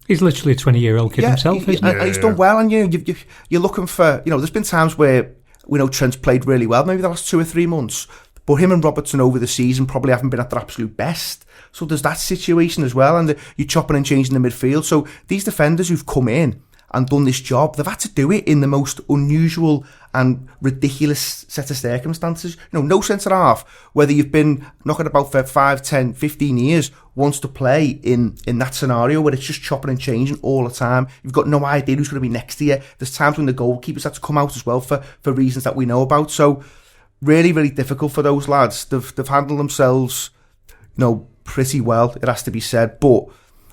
He's literally a 20-year-old kid himself, isn't he? And he's done well, and you're looking for, you know, there's been times where, you know, Trent's played really well, maybe the last 2 or 3 months, but him and Robertson over the season probably haven't been at their absolute best. So there's that situation as well, and you're chopping and changing the midfield. So these defenders who've come in and done this job, they've had to do it in the most unusual and ridiculous set of circumstances. You know, no centre-half, whether you've been knocking about for 5, 10, 15 years, wants to play in that scenario where it's just chopping and changing all the time. You've got no idea who's going to be next to you. There's times when the goalkeepers had to come out as well for reasons that we know about. So really, really difficult for those lads. They've handled themselves, you know, pretty well, it has to be said. But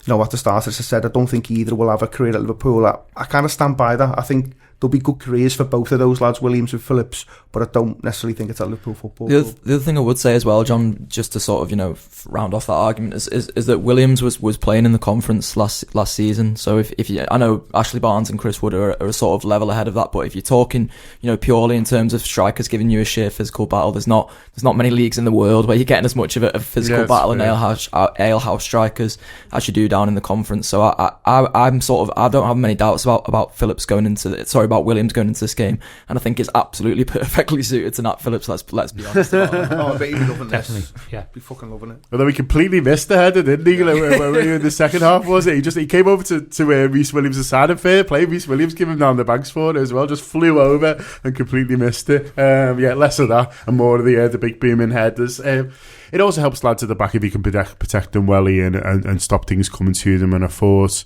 you know, at the start, as I said, I don't think either will have a career at Liverpool. I kind of stand by that. I think there'll be good careers for both of those lads, Williams and Phillips, but I don't necessarily think it's at Liverpool Football Club. The other thing I would say as well, John, just to sort of, you know, round off that argument, is that Williams was playing in the conference last season. So if you, I know Ashley Barnes and Chris Wood are a sort of level ahead of that, but if you're talking, you know, purely in terms of strikers giving you a sheer physical battle, there's not many leagues in the world where you're getting as much of a physical battle in alehouse strikers as you do down in the conference. So I'm sort of, I don't have many doubts about Phillips going into about Williams going into this game, and I think it's absolutely perfectly suited to Nat Phillips. Let's be honest about that. Oh, I bet he'd be loving this. Definitely, yeah, be fucking loving it. Although he completely missed the header, didn't he? In the second half, was it? He came over to Reece Williams' side, and fair play. Reece Williams gave him down the banks for it as well. Just flew over and completely missed it. Less of that and more of the big booming headers. It also helps lads at the back if you can protect them well, Ian, and stop things coming to them. And I thought,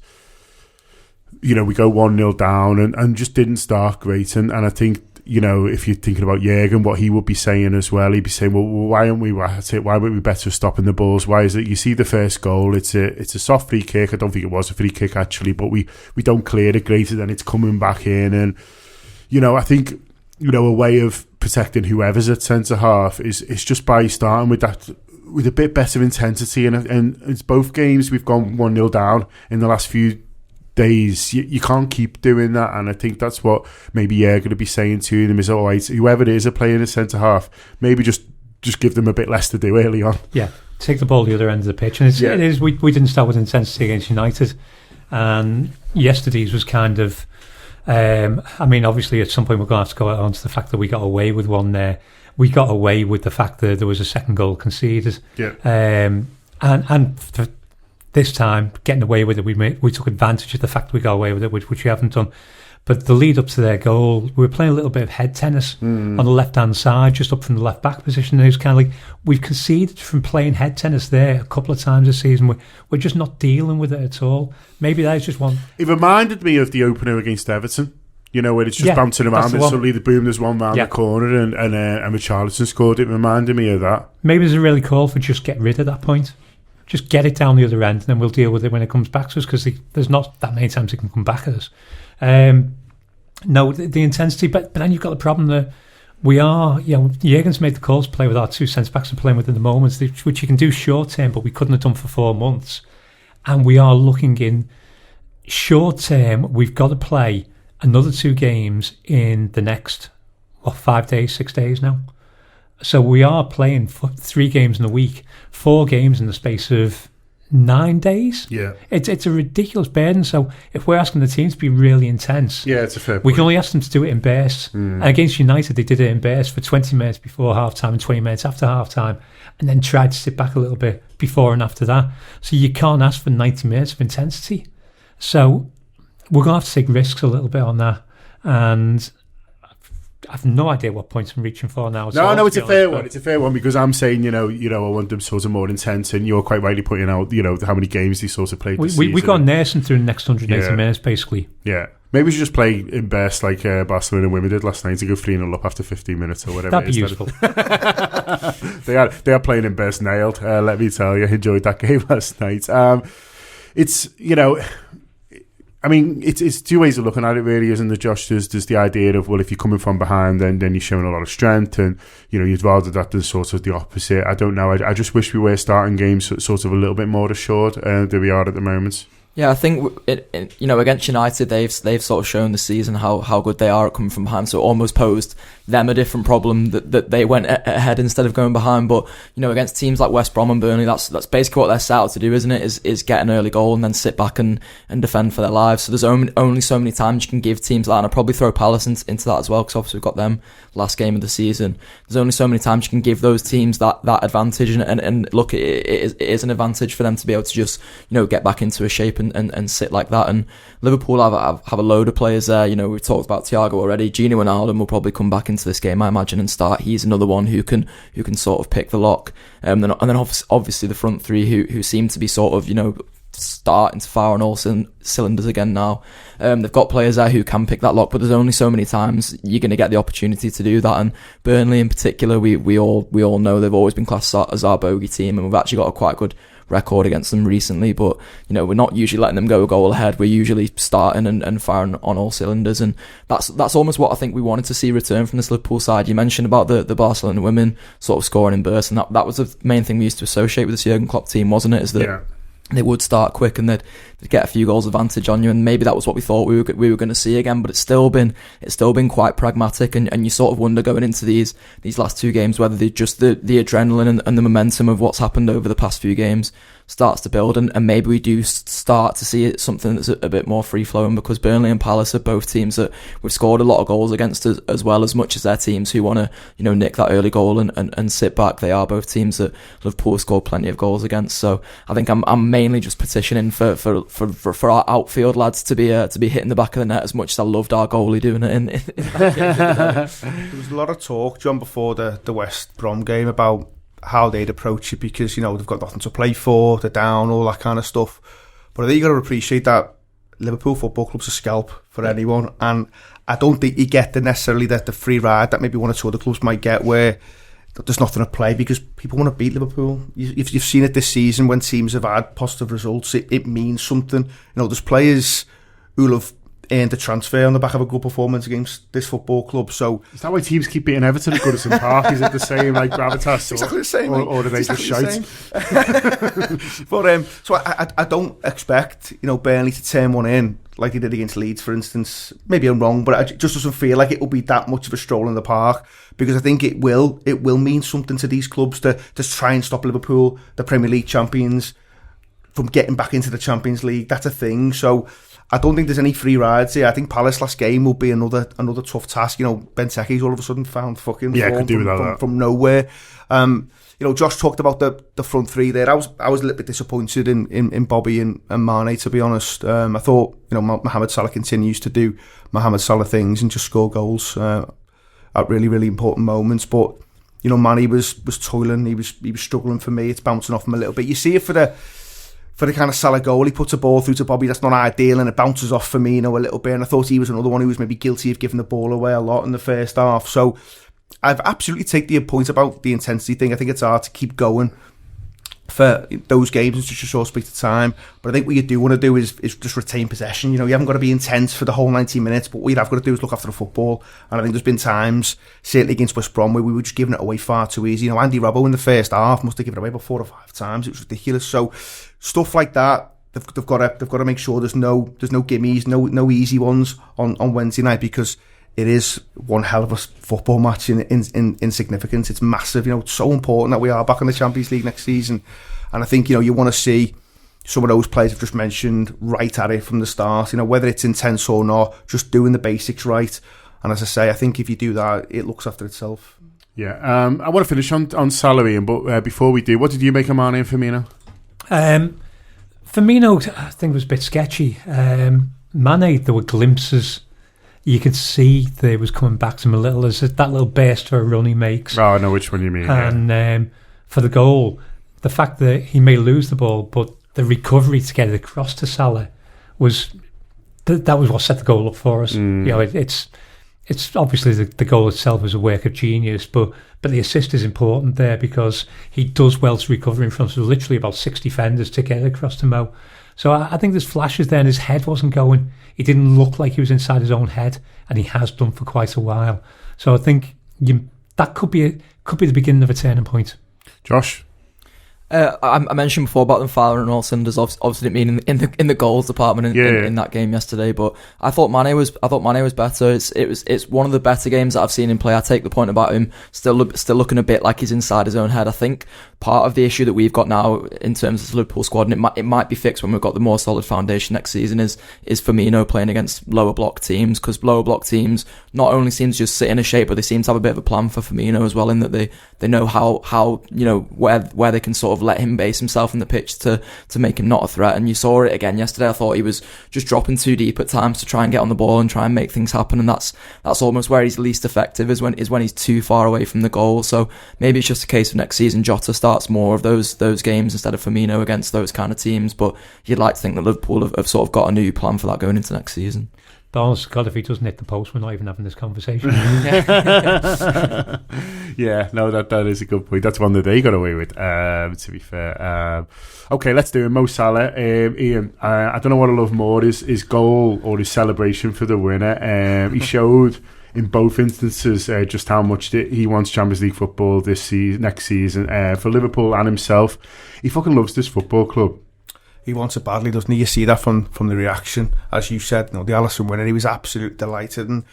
you know, we go 1-0 down and just didn't start great. And I think, you know, if you're thinking about Jurgen, what he would be saying as well, he'd be saying, well, why aren't we at it? Why weren't we better at stopping the balls? Why is it you see the first goal? It's a soft free kick. I don't think it was a free kick actually, but we don't clear it great, and then it's coming back in. And, you know, I think, you know, a way of protecting whoever's at centre half is just by starting with that, with a bit better intensity. And it's both games we've gone 1-0 down in the last few days. You can't keep doing that, and I think that's what maybe you're going to be saying to them is, all right, whoever it is are playing a centre half, maybe just give them a bit less to do early on. Yeah, take the ball the other end of the pitch, and it is. We didn't start with intensity against United, and yesterday's was kind of. I mean, obviously, at some point we're going to have to go on to the fact that we got away with one there. We got away with the fact that there was a second goal conceded. Yeah. And for this time, getting away with it, we took advantage of the fact that we got away with it, which we haven't done. But the lead up to their goal, we were playing a little bit of head tennis on the left-hand side, just up from the left-back position. And it was kind of like, we've conceded from playing head tennis there a couple of times this season. We're just not dealing with it at all. Maybe that is just one. It reminded me of the opener against Everton, you know, where it's just bouncing around and suddenly the boom, there's one round the corner and Richarlison scored. It reminded me of that. Maybe there's a really call for just get rid of that point. Just get it down the other end, and then we'll deal with it when it comes back to us, because there's not that many times it can come back at us. No, the intensity, but then you've got the problem that we are, you know, Jurgen's made the calls to play with our two centre-backs and playing within the moments, which you can do short-term, but we couldn't have done for 4 months. And we are looking in short term, we've got to play another 2 games in the next 5 days, 6 days now. So we are playing 3 games in a week, 4 games in the space of 9 days. Yeah, it's a ridiculous burden. So if we're asking the team to be really intense, yeah, it's a fair point. We can only ask them to do it in bursts. And against United, they did it in bursts for 20 minutes before half time and 20 minutes after half time, and then tried to sit back a little bit before and after that. So you can't ask for 90 minutes of intensity. So we're going to have to take risks a little bit on that. And I have no idea what points I'm reaching for now. No, it's a fair one. It's a fair one because I'm saying, I want them sort of more intense, and you're quite rightly pointing out, how many games they sort of played this season. We've got nursing through the next 180 minutes, basically. Yeah. Maybe we should just play in bursts like Barcelona and women did last night to go 3-0 up after 15 minutes or whatever. That'd be useful. They are playing in bursts nailed, let me tell you. I enjoyed that game last night. It's 2 ways of looking at it, really, isn't there, Josh? There's the idea of, well, if you're coming from behind, then you're showing a lot of strength, and you'd rather that than sort of the opposite. I don't know. I just wish we were starting games sort of a little bit more assured than we are at the moment. Yeah, I think against United, they've sort of shown this season how good they are at coming from behind. So it almost posed them a different problem that they went ahead instead of going behind. But against teams like West Brom and Burnley, that's basically what they're set out to do, isn't it? Is get an early goal and then sit back and defend for their lives. So there's only so many times you can give teams that, and I'll probably throw Palace into that as well, because obviously we've got them last game of the season. There's only so many times you can give those teams that advantage, and look, it is an advantage for them to be able to just get back into a shape and sit like that. And Liverpool have a load of players there. We've talked about Thiago already. Gino Wijnaldum will probably come back into this game, I imagine, and start. He's another one who can sort of pick the lock. And then obviously the front three who seem to be sort of starting to fire on all cylinders again now. They've got players there who can pick that lock, but there's only so many times you're going to get the opportunity to do that. And Burnley in particular, we all know they've always been classed as our bogey team, and we've actually got a quite good record against them recently, but we're not usually letting them go a goal ahead. We're usually starting and firing on all cylinders, and that's almost what I think we wanted to see return from this Liverpool side. You mentioned about the Barcelona women sort of scoring in bursts, and that was the main thing we used to associate with this Jurgen Klopp team, wasn't it? Is that they would start quick and they'd get a few goals advantage on you, and maybe that was what we thought we were going to see again. But it's still been quite pragmatic, and you sort of wonder going into these last 2 games whether the adrenaline and the momentum of what's happened over the past few games starts to build, and maybe we do start to see it something that's a bit more free flowing, because Burnley and Palace are both teams that we've scored a lot of goals against as well, as much as they're teams who want to nick that early goal and sit back. They are both teams that Liverpool have scored plenty of goals against. So I think I'm mainly just petitioning for our outfield lads to be hitting the back of the net, as much as I loved our goalie doing it in that game. There was a lot of talk, John, before the West Brom game about how they'd approach it, because they've got nothing to play for, they're down, all that kind of stuff. But I think you got to appreciate that Liverpool Football Club's a scalp for anyone, and I don't think you get necessarily the free ride that maybe one or two other clubs might get, where there's nothing to play, because people want to beat Liverpool. You've seen it this season when teams have had positive results. It means something. There's players who have earned a transfer on the back of a good performance against this football club. So is that why teams keep beating Everton at Goodison Park? Is it the same like gravitas? Exactly the same. Or do they just shout? But so I don't expect Burnley to turn one in like they did against Leeds, for instance. Maybe I'm wrong, but it just doesn't feel like it will be that much of a stroll in the park, because I think it will mean something to these clubs to try and stop Liverpool, the Premier League champions, from getting back into the Champions League. That's a thing. So I don't think there's any free rides here. I think Palace last game will be another tough task. Benteke's all of a sudden found fucking form from nowhere. Josh talked about the front three there. I was a little bit disappointed in Bobby and Mane, to be honest. I thought Mohamed Salah continues to do Mohamed Salah things and just score goals at really, really important moments. But Mane was toiling. He was struggling for me. It's bouncing off him a little bit. You see it for the kind of Salah goal. He puts a ball through to Bobby that's not ideal, and it bounces off Firmino a little bit. And I thought he was another one who was maybe guilty of giving the ball away a lot in the first half. So I've absolutely taken the point about the intensity thing. I think it's hard to keep going for those games in such a short space of time. But I think what you do want to do is just retain possession. You haven't got to be intense for the whole 90 minutes, but what you have got to do is look after the football. And I think there's been times, certainly against West Brom, where we were just giving it away far too easy. Andy Robbo in the first half must have given it away about 4 or 5 times. It was ridiculous. So stuff like that, they've got to make sure there's no gimmies, no easy ones on Wednesday night, because it is one hell of a football match in significance. It's massive. It's so important that we are back in the Champions League next season, and I think you want to see some of those players I've just mentioned right at it from the start. Whether it's intense or not, just doing the basics right. And as I say, I think if you do that, it looks after itself. Yeah, I want to finish on salary, but before we do, what did you make of Mane and Firmino? Firmino, I think, was a bit sketchy. Mane, there were glimpses. You could see that it was coming back to him a little. There's that little burst for a run he makes. Oh, I know which one you mean. And for the goal, the fact that he may lose the ball, but the recovery to get it across to Salah was that was what set the goal up for us. It's obviously the goal itself is a work of genius, but the assist is important there because he does well to recover in front of literally about 6 defenders to get it across to Mo. So I think there's flashes there, and his head wasn't going. He didn't look like he was inside his own head, and he has done for quite a while. So I think that could be the beginning of a turning point. Josh? I mentioned before about them firing on all cylinders. Obviously, didn't mean in the goals department in that game yesterday. But I thought Mane was better. It's one of the better games that I've seen him play. I take the point about him still looking a bit like he's inside his own head. I think part of the issue that we've got now in terms of the Liverpool squad, and it might be fixed when we've got the more solid foundation next season, is Firmino playing against lower block teams, because lower block teams not only seem to just sit in a shape, but they seem to have a bit of a plan for Firmino as well, in that they know how where they can sort of let him base himself in the pitch to make him not a threat. And you saw it again yesterday. I thought he was just dropping too deep at times to try and get on the ball and try and make things happen, and that's almost where he's least effective, is when he's too far away from the goal. So maybe it's just a case of next season Jota starts more of those games instead of Firmino against those kind of teams. But you'd like to think that Liverpool have sort of got a new plan for that going into next season. But honest to God, if he doesn't hit the post, we're not even having this conversation. Yeah, no, that is a good point. That's one that they got away with, to be fair. Okay, let's do it. Mo Salah. Ian, I don't know what I love more, his goal or his celebration for the winner. He showed in both instances just how much he wants Champions League football next season. For Liverpool and himself, he fucking loves this football club. He wants it badly, doesn't he? You see that from the reaction, as you said. The Alisson winner, he was absolutely delighted, and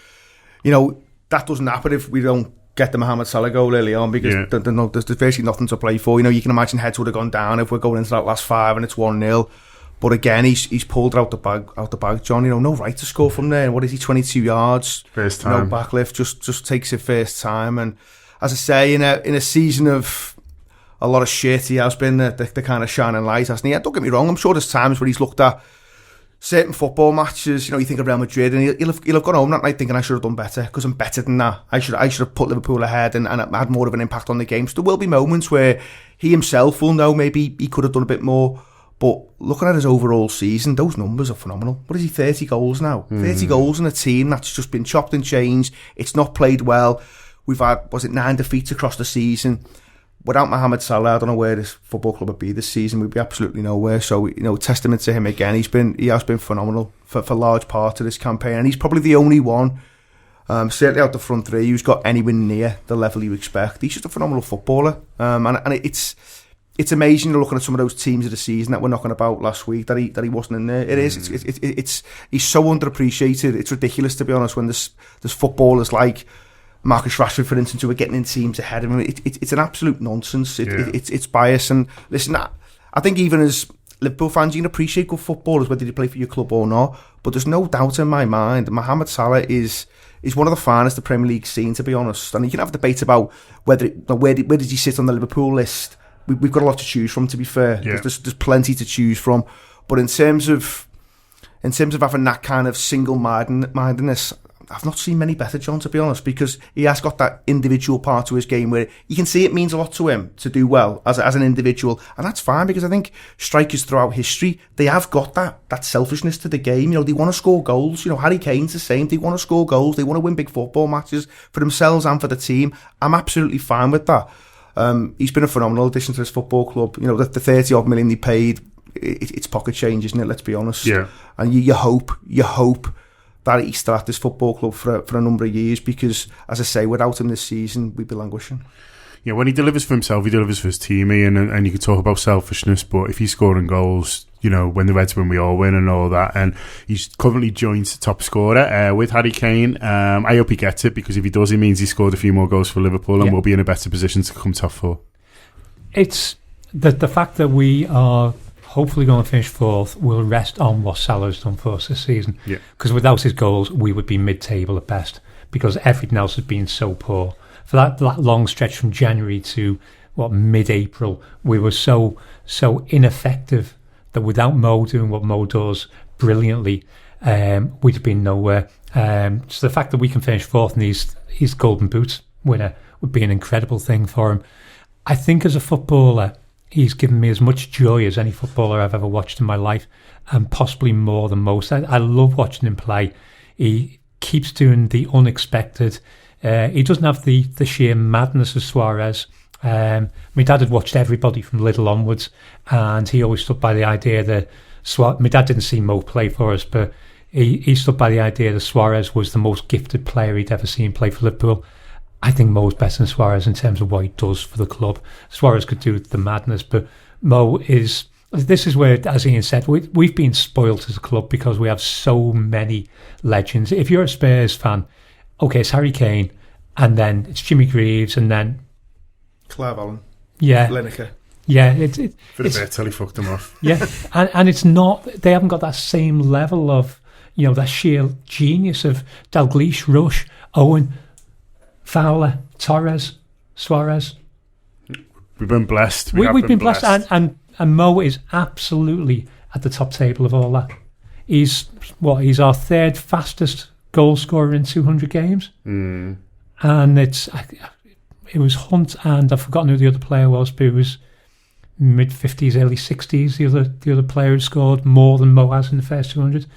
that doesn't happen if we don't get the Mohamed Salah goal early on, because there's basically nothing to play for. You can imagine heads would have gone down if we're going into that last 5 and it's 1-0. But again, he's pulled it out the bag, John. No right to score from there. And what is he? 22 yards, first time, no backlift, just takes it first time. And as I say, in a season of a lot of shit, he has been the kind of shining light, hasn't he? Don't get me wrong, I'm sure there's times where he's looked at certain football matches, you think of Real Madrid, and he'll have gone home that night thinking, I should have done better, because I'm better than that. I should have put Liverpool ahead and had more of an impact on the game. So there will be moments where he himself will know maybe he could have done a bit more. But looking at his overall season, those numbers are phenomenal. What is he, 30 goals now? 30 goals in a team that's just been chopped and changed. It's not played well. We've had, 9 defeats across the season. Without Mohamed Salah, I don't know where this football club would be this season. We'd be absolutely nowhere. So, testament to him again. He has been phenomenal for large part of this campaign, and he's probably the only one, certainly out the front three, who's got anywhere near the level you expect. He's just a phenomenal footballer, and it's amazing looking at some of those teams of the season that were knocking about last week that he wasn't in there. It is. It's he's so underappreciated. It's ridiculous, to be honest, when there's footballers like Marcus Rashford, for instance, who are getting in teams ahead of him. It's an absolute nonsense. It's bias. And listen, I think even as Liverpool fans, you can appreciate good footballers whether they play for your club or not. But there's no doubt in my mind that Mohamed Salah is one of the finest the Premier League's seen, to be honest. And you can have a debate about where does he sit on the Liverpool list. We've got a lot to choose from, to be fair. Yeah. There's plenty to choose from. But in terms of having that kind of single-mindedness, I've not seen many better, John, to be honest, because he has got that individual part to his game where you can see it means a lot to him to do well as an individual, and that's fine, because I think strikers throughout history, they have got that selfishness to the game. They want to score goals. Harry Kane's the same. They want to score goals. They want to win big football matches for themselves and for the team. I'm absolutely fine with that. He's been a phenomenal addition to this football club. The 30 odd million they paid, it's pocket change, isn't it? Let's be honest. Yeah. And you hope that he's still at this football club for a number of years, because, as I say, without him this season, we'd be languishing. when he delivers for himself, he delivers for his team, and you can talk about selfishness, but if he's scoring goals, when the Reds win, we all win and all that, and he's currently joint top scorer with Harry Kane. I hope he gets it, because if he does, it means he scored a few more goals for Liverpool, and we'll be in a better position to come top four. It's the fact that we are hopefully going to finish fourth will rest on what Salah's done for us this season. Because without his goals, we would be mid-table at best, because everything else has been so poor. For that long stretch from January to mid-April, we were so ineffective that without Mo doing what Mo does brilliantly, we'd have been nowhere. So the fact that we can finish fourth and he's Golden Boot winner would be an incredible thing for him. I think as a footballer, he's given me as much joy as any footballer I've ever watched in my life, and possibly more than most. I love watching him play. He keeps doing the unexpected. He doesn't have the sheer madness of Suarez. My dad had watched everybody from little onwards, and he always stood by the idea that my dad didn't see Mo play for us, but he stood by the idea that Suarez was the most gifted player he'd ever seen play for Liverpool. I think Mo's better than Suarez in terms of what he does for the club. Suarez could do the madness, but Mo is... This is where, as Ian said, we've been spoilt as a club because we have so many legends. If you're a Spurs fan, okay, it's Harry Kane, and then it's Jimmy Greaves, and then... Clive Allen. Yeah. Lineker. Yeah. For the bit till he fucked them off. Yeah, and it's not... They haven't got that same level of, that sheer genius of Dalglish, Rush, Owen, Fowler, Torres, Suarez. We've been blessed. We've been blessed. And Mo is absolutely at the top table of all that. He's our third fastest goal scorer in 200 games. And it was Hunt, and I've forgotten who the other player was, but it was mid-50s, early 60s, the other player who scored more than Mo has in the first 200.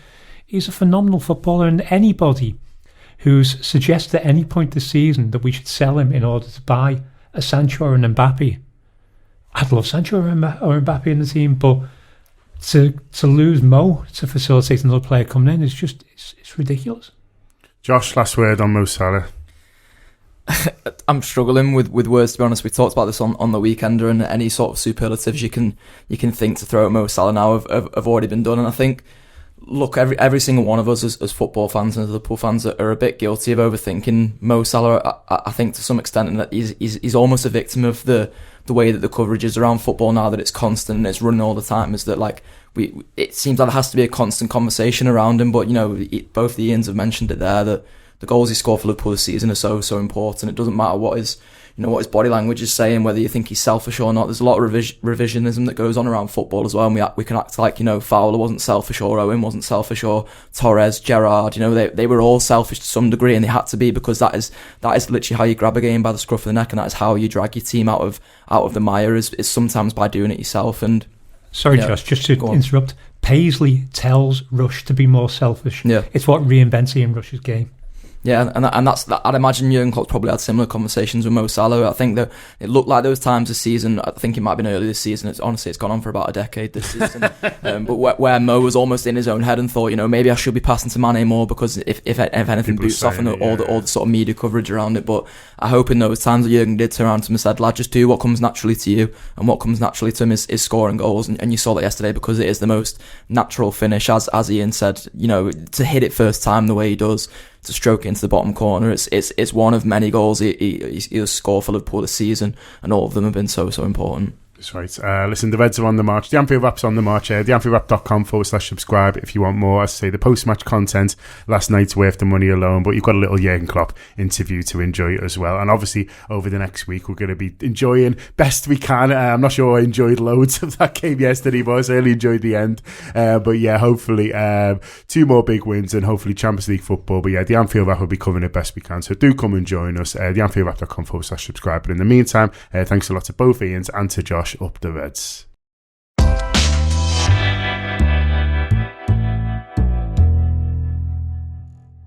He's a phenomenal footballer, and anybody who's suggested at any point this season that we should sell him in order to buy a Sancho or an Mbappe, I'd love Sancho or Mbappe in the team, but to lose Mo to facilitate another player coming in is just it's ridiculous. Josh, last word on Mo Salah. I'm struggling with words, to be honest. We talked about this on the weekend, and any sort of superlatives you can think to throw at Mo Salah now have already been done. And I think, look, every single one of us as football fans and Liverpool fans are a bit guilty of overthinking Mo Salah. I think to some extent, and that he's almost a victim of the way that the coverage is around football now, that it's constant and it's running all the time. Is that like it seems like there has to be a constant conversation around him. But both the Ians have mentioned it there, that the goals he scored for Liverpool this season are so important. It doesn't matter what his body language is saying, whether you think he's selfish or not. There's a lot of revisionism that goes on around football as well, and we can act like Fowler wasn't selfish, or Owen wasn't selfish, or Torres, Gerrard. They were all selfish to some degree, and they had to be, because that is literally how you grab a game by the scruff of the neck, and that is how you drag your team out of the mire, is sometimes by doing it yourself. And sorry, Josh, just to interrupt. Paisley tells Rush to be more selfish. Yeah, it's what reinvents Ian Rush's game. Yeah, and that's that. I'd imagine Jurgen Klopp probably had similar conversations with Mo Salah. I think that it looked like there was times this season. I think it might have been early this season. It's gone on for about a decade this season. But where Mo was almost in his own head and thought, maybe I should be passing to Mane more, because if anything boots off and all the sort of media coverage around it. But I hope in those times that Jurgen did turn around to him and said, lad, just do what comes naturally to you, and what comes naturally to him is scoring goals. And you saw that yesterday, because it is the most natural finish, as Ian said. To hit it first time the way he does, to stroke it into the bottom corner. It's one of many goals he'll score for Liverpool this season, and all of them have been so important. That's right. Listen, the Reds are on the march. The Anfield Wrap's on the march. theanfieldwrap.com/subscribe if you want more. As I say, the post-match content last night's worth the money alone, but you've got a little Jurgen Klopp interview to enjoy as well. And obviously, over the next week, we're going to be enjoying best we can. I'm not sure I enjoyed loads of that game yesterday, but I certainly enjoyed the end. But yeah, hopefully 2 more big wins, and hopefully Champions League football. But yeah, the Anfield Wrap will be covering it best we can. So do come and join us. theanfieldwrap.com/subscribe. But in the meantime, thanks a lot to both Ians and to Josh. Up the Reds.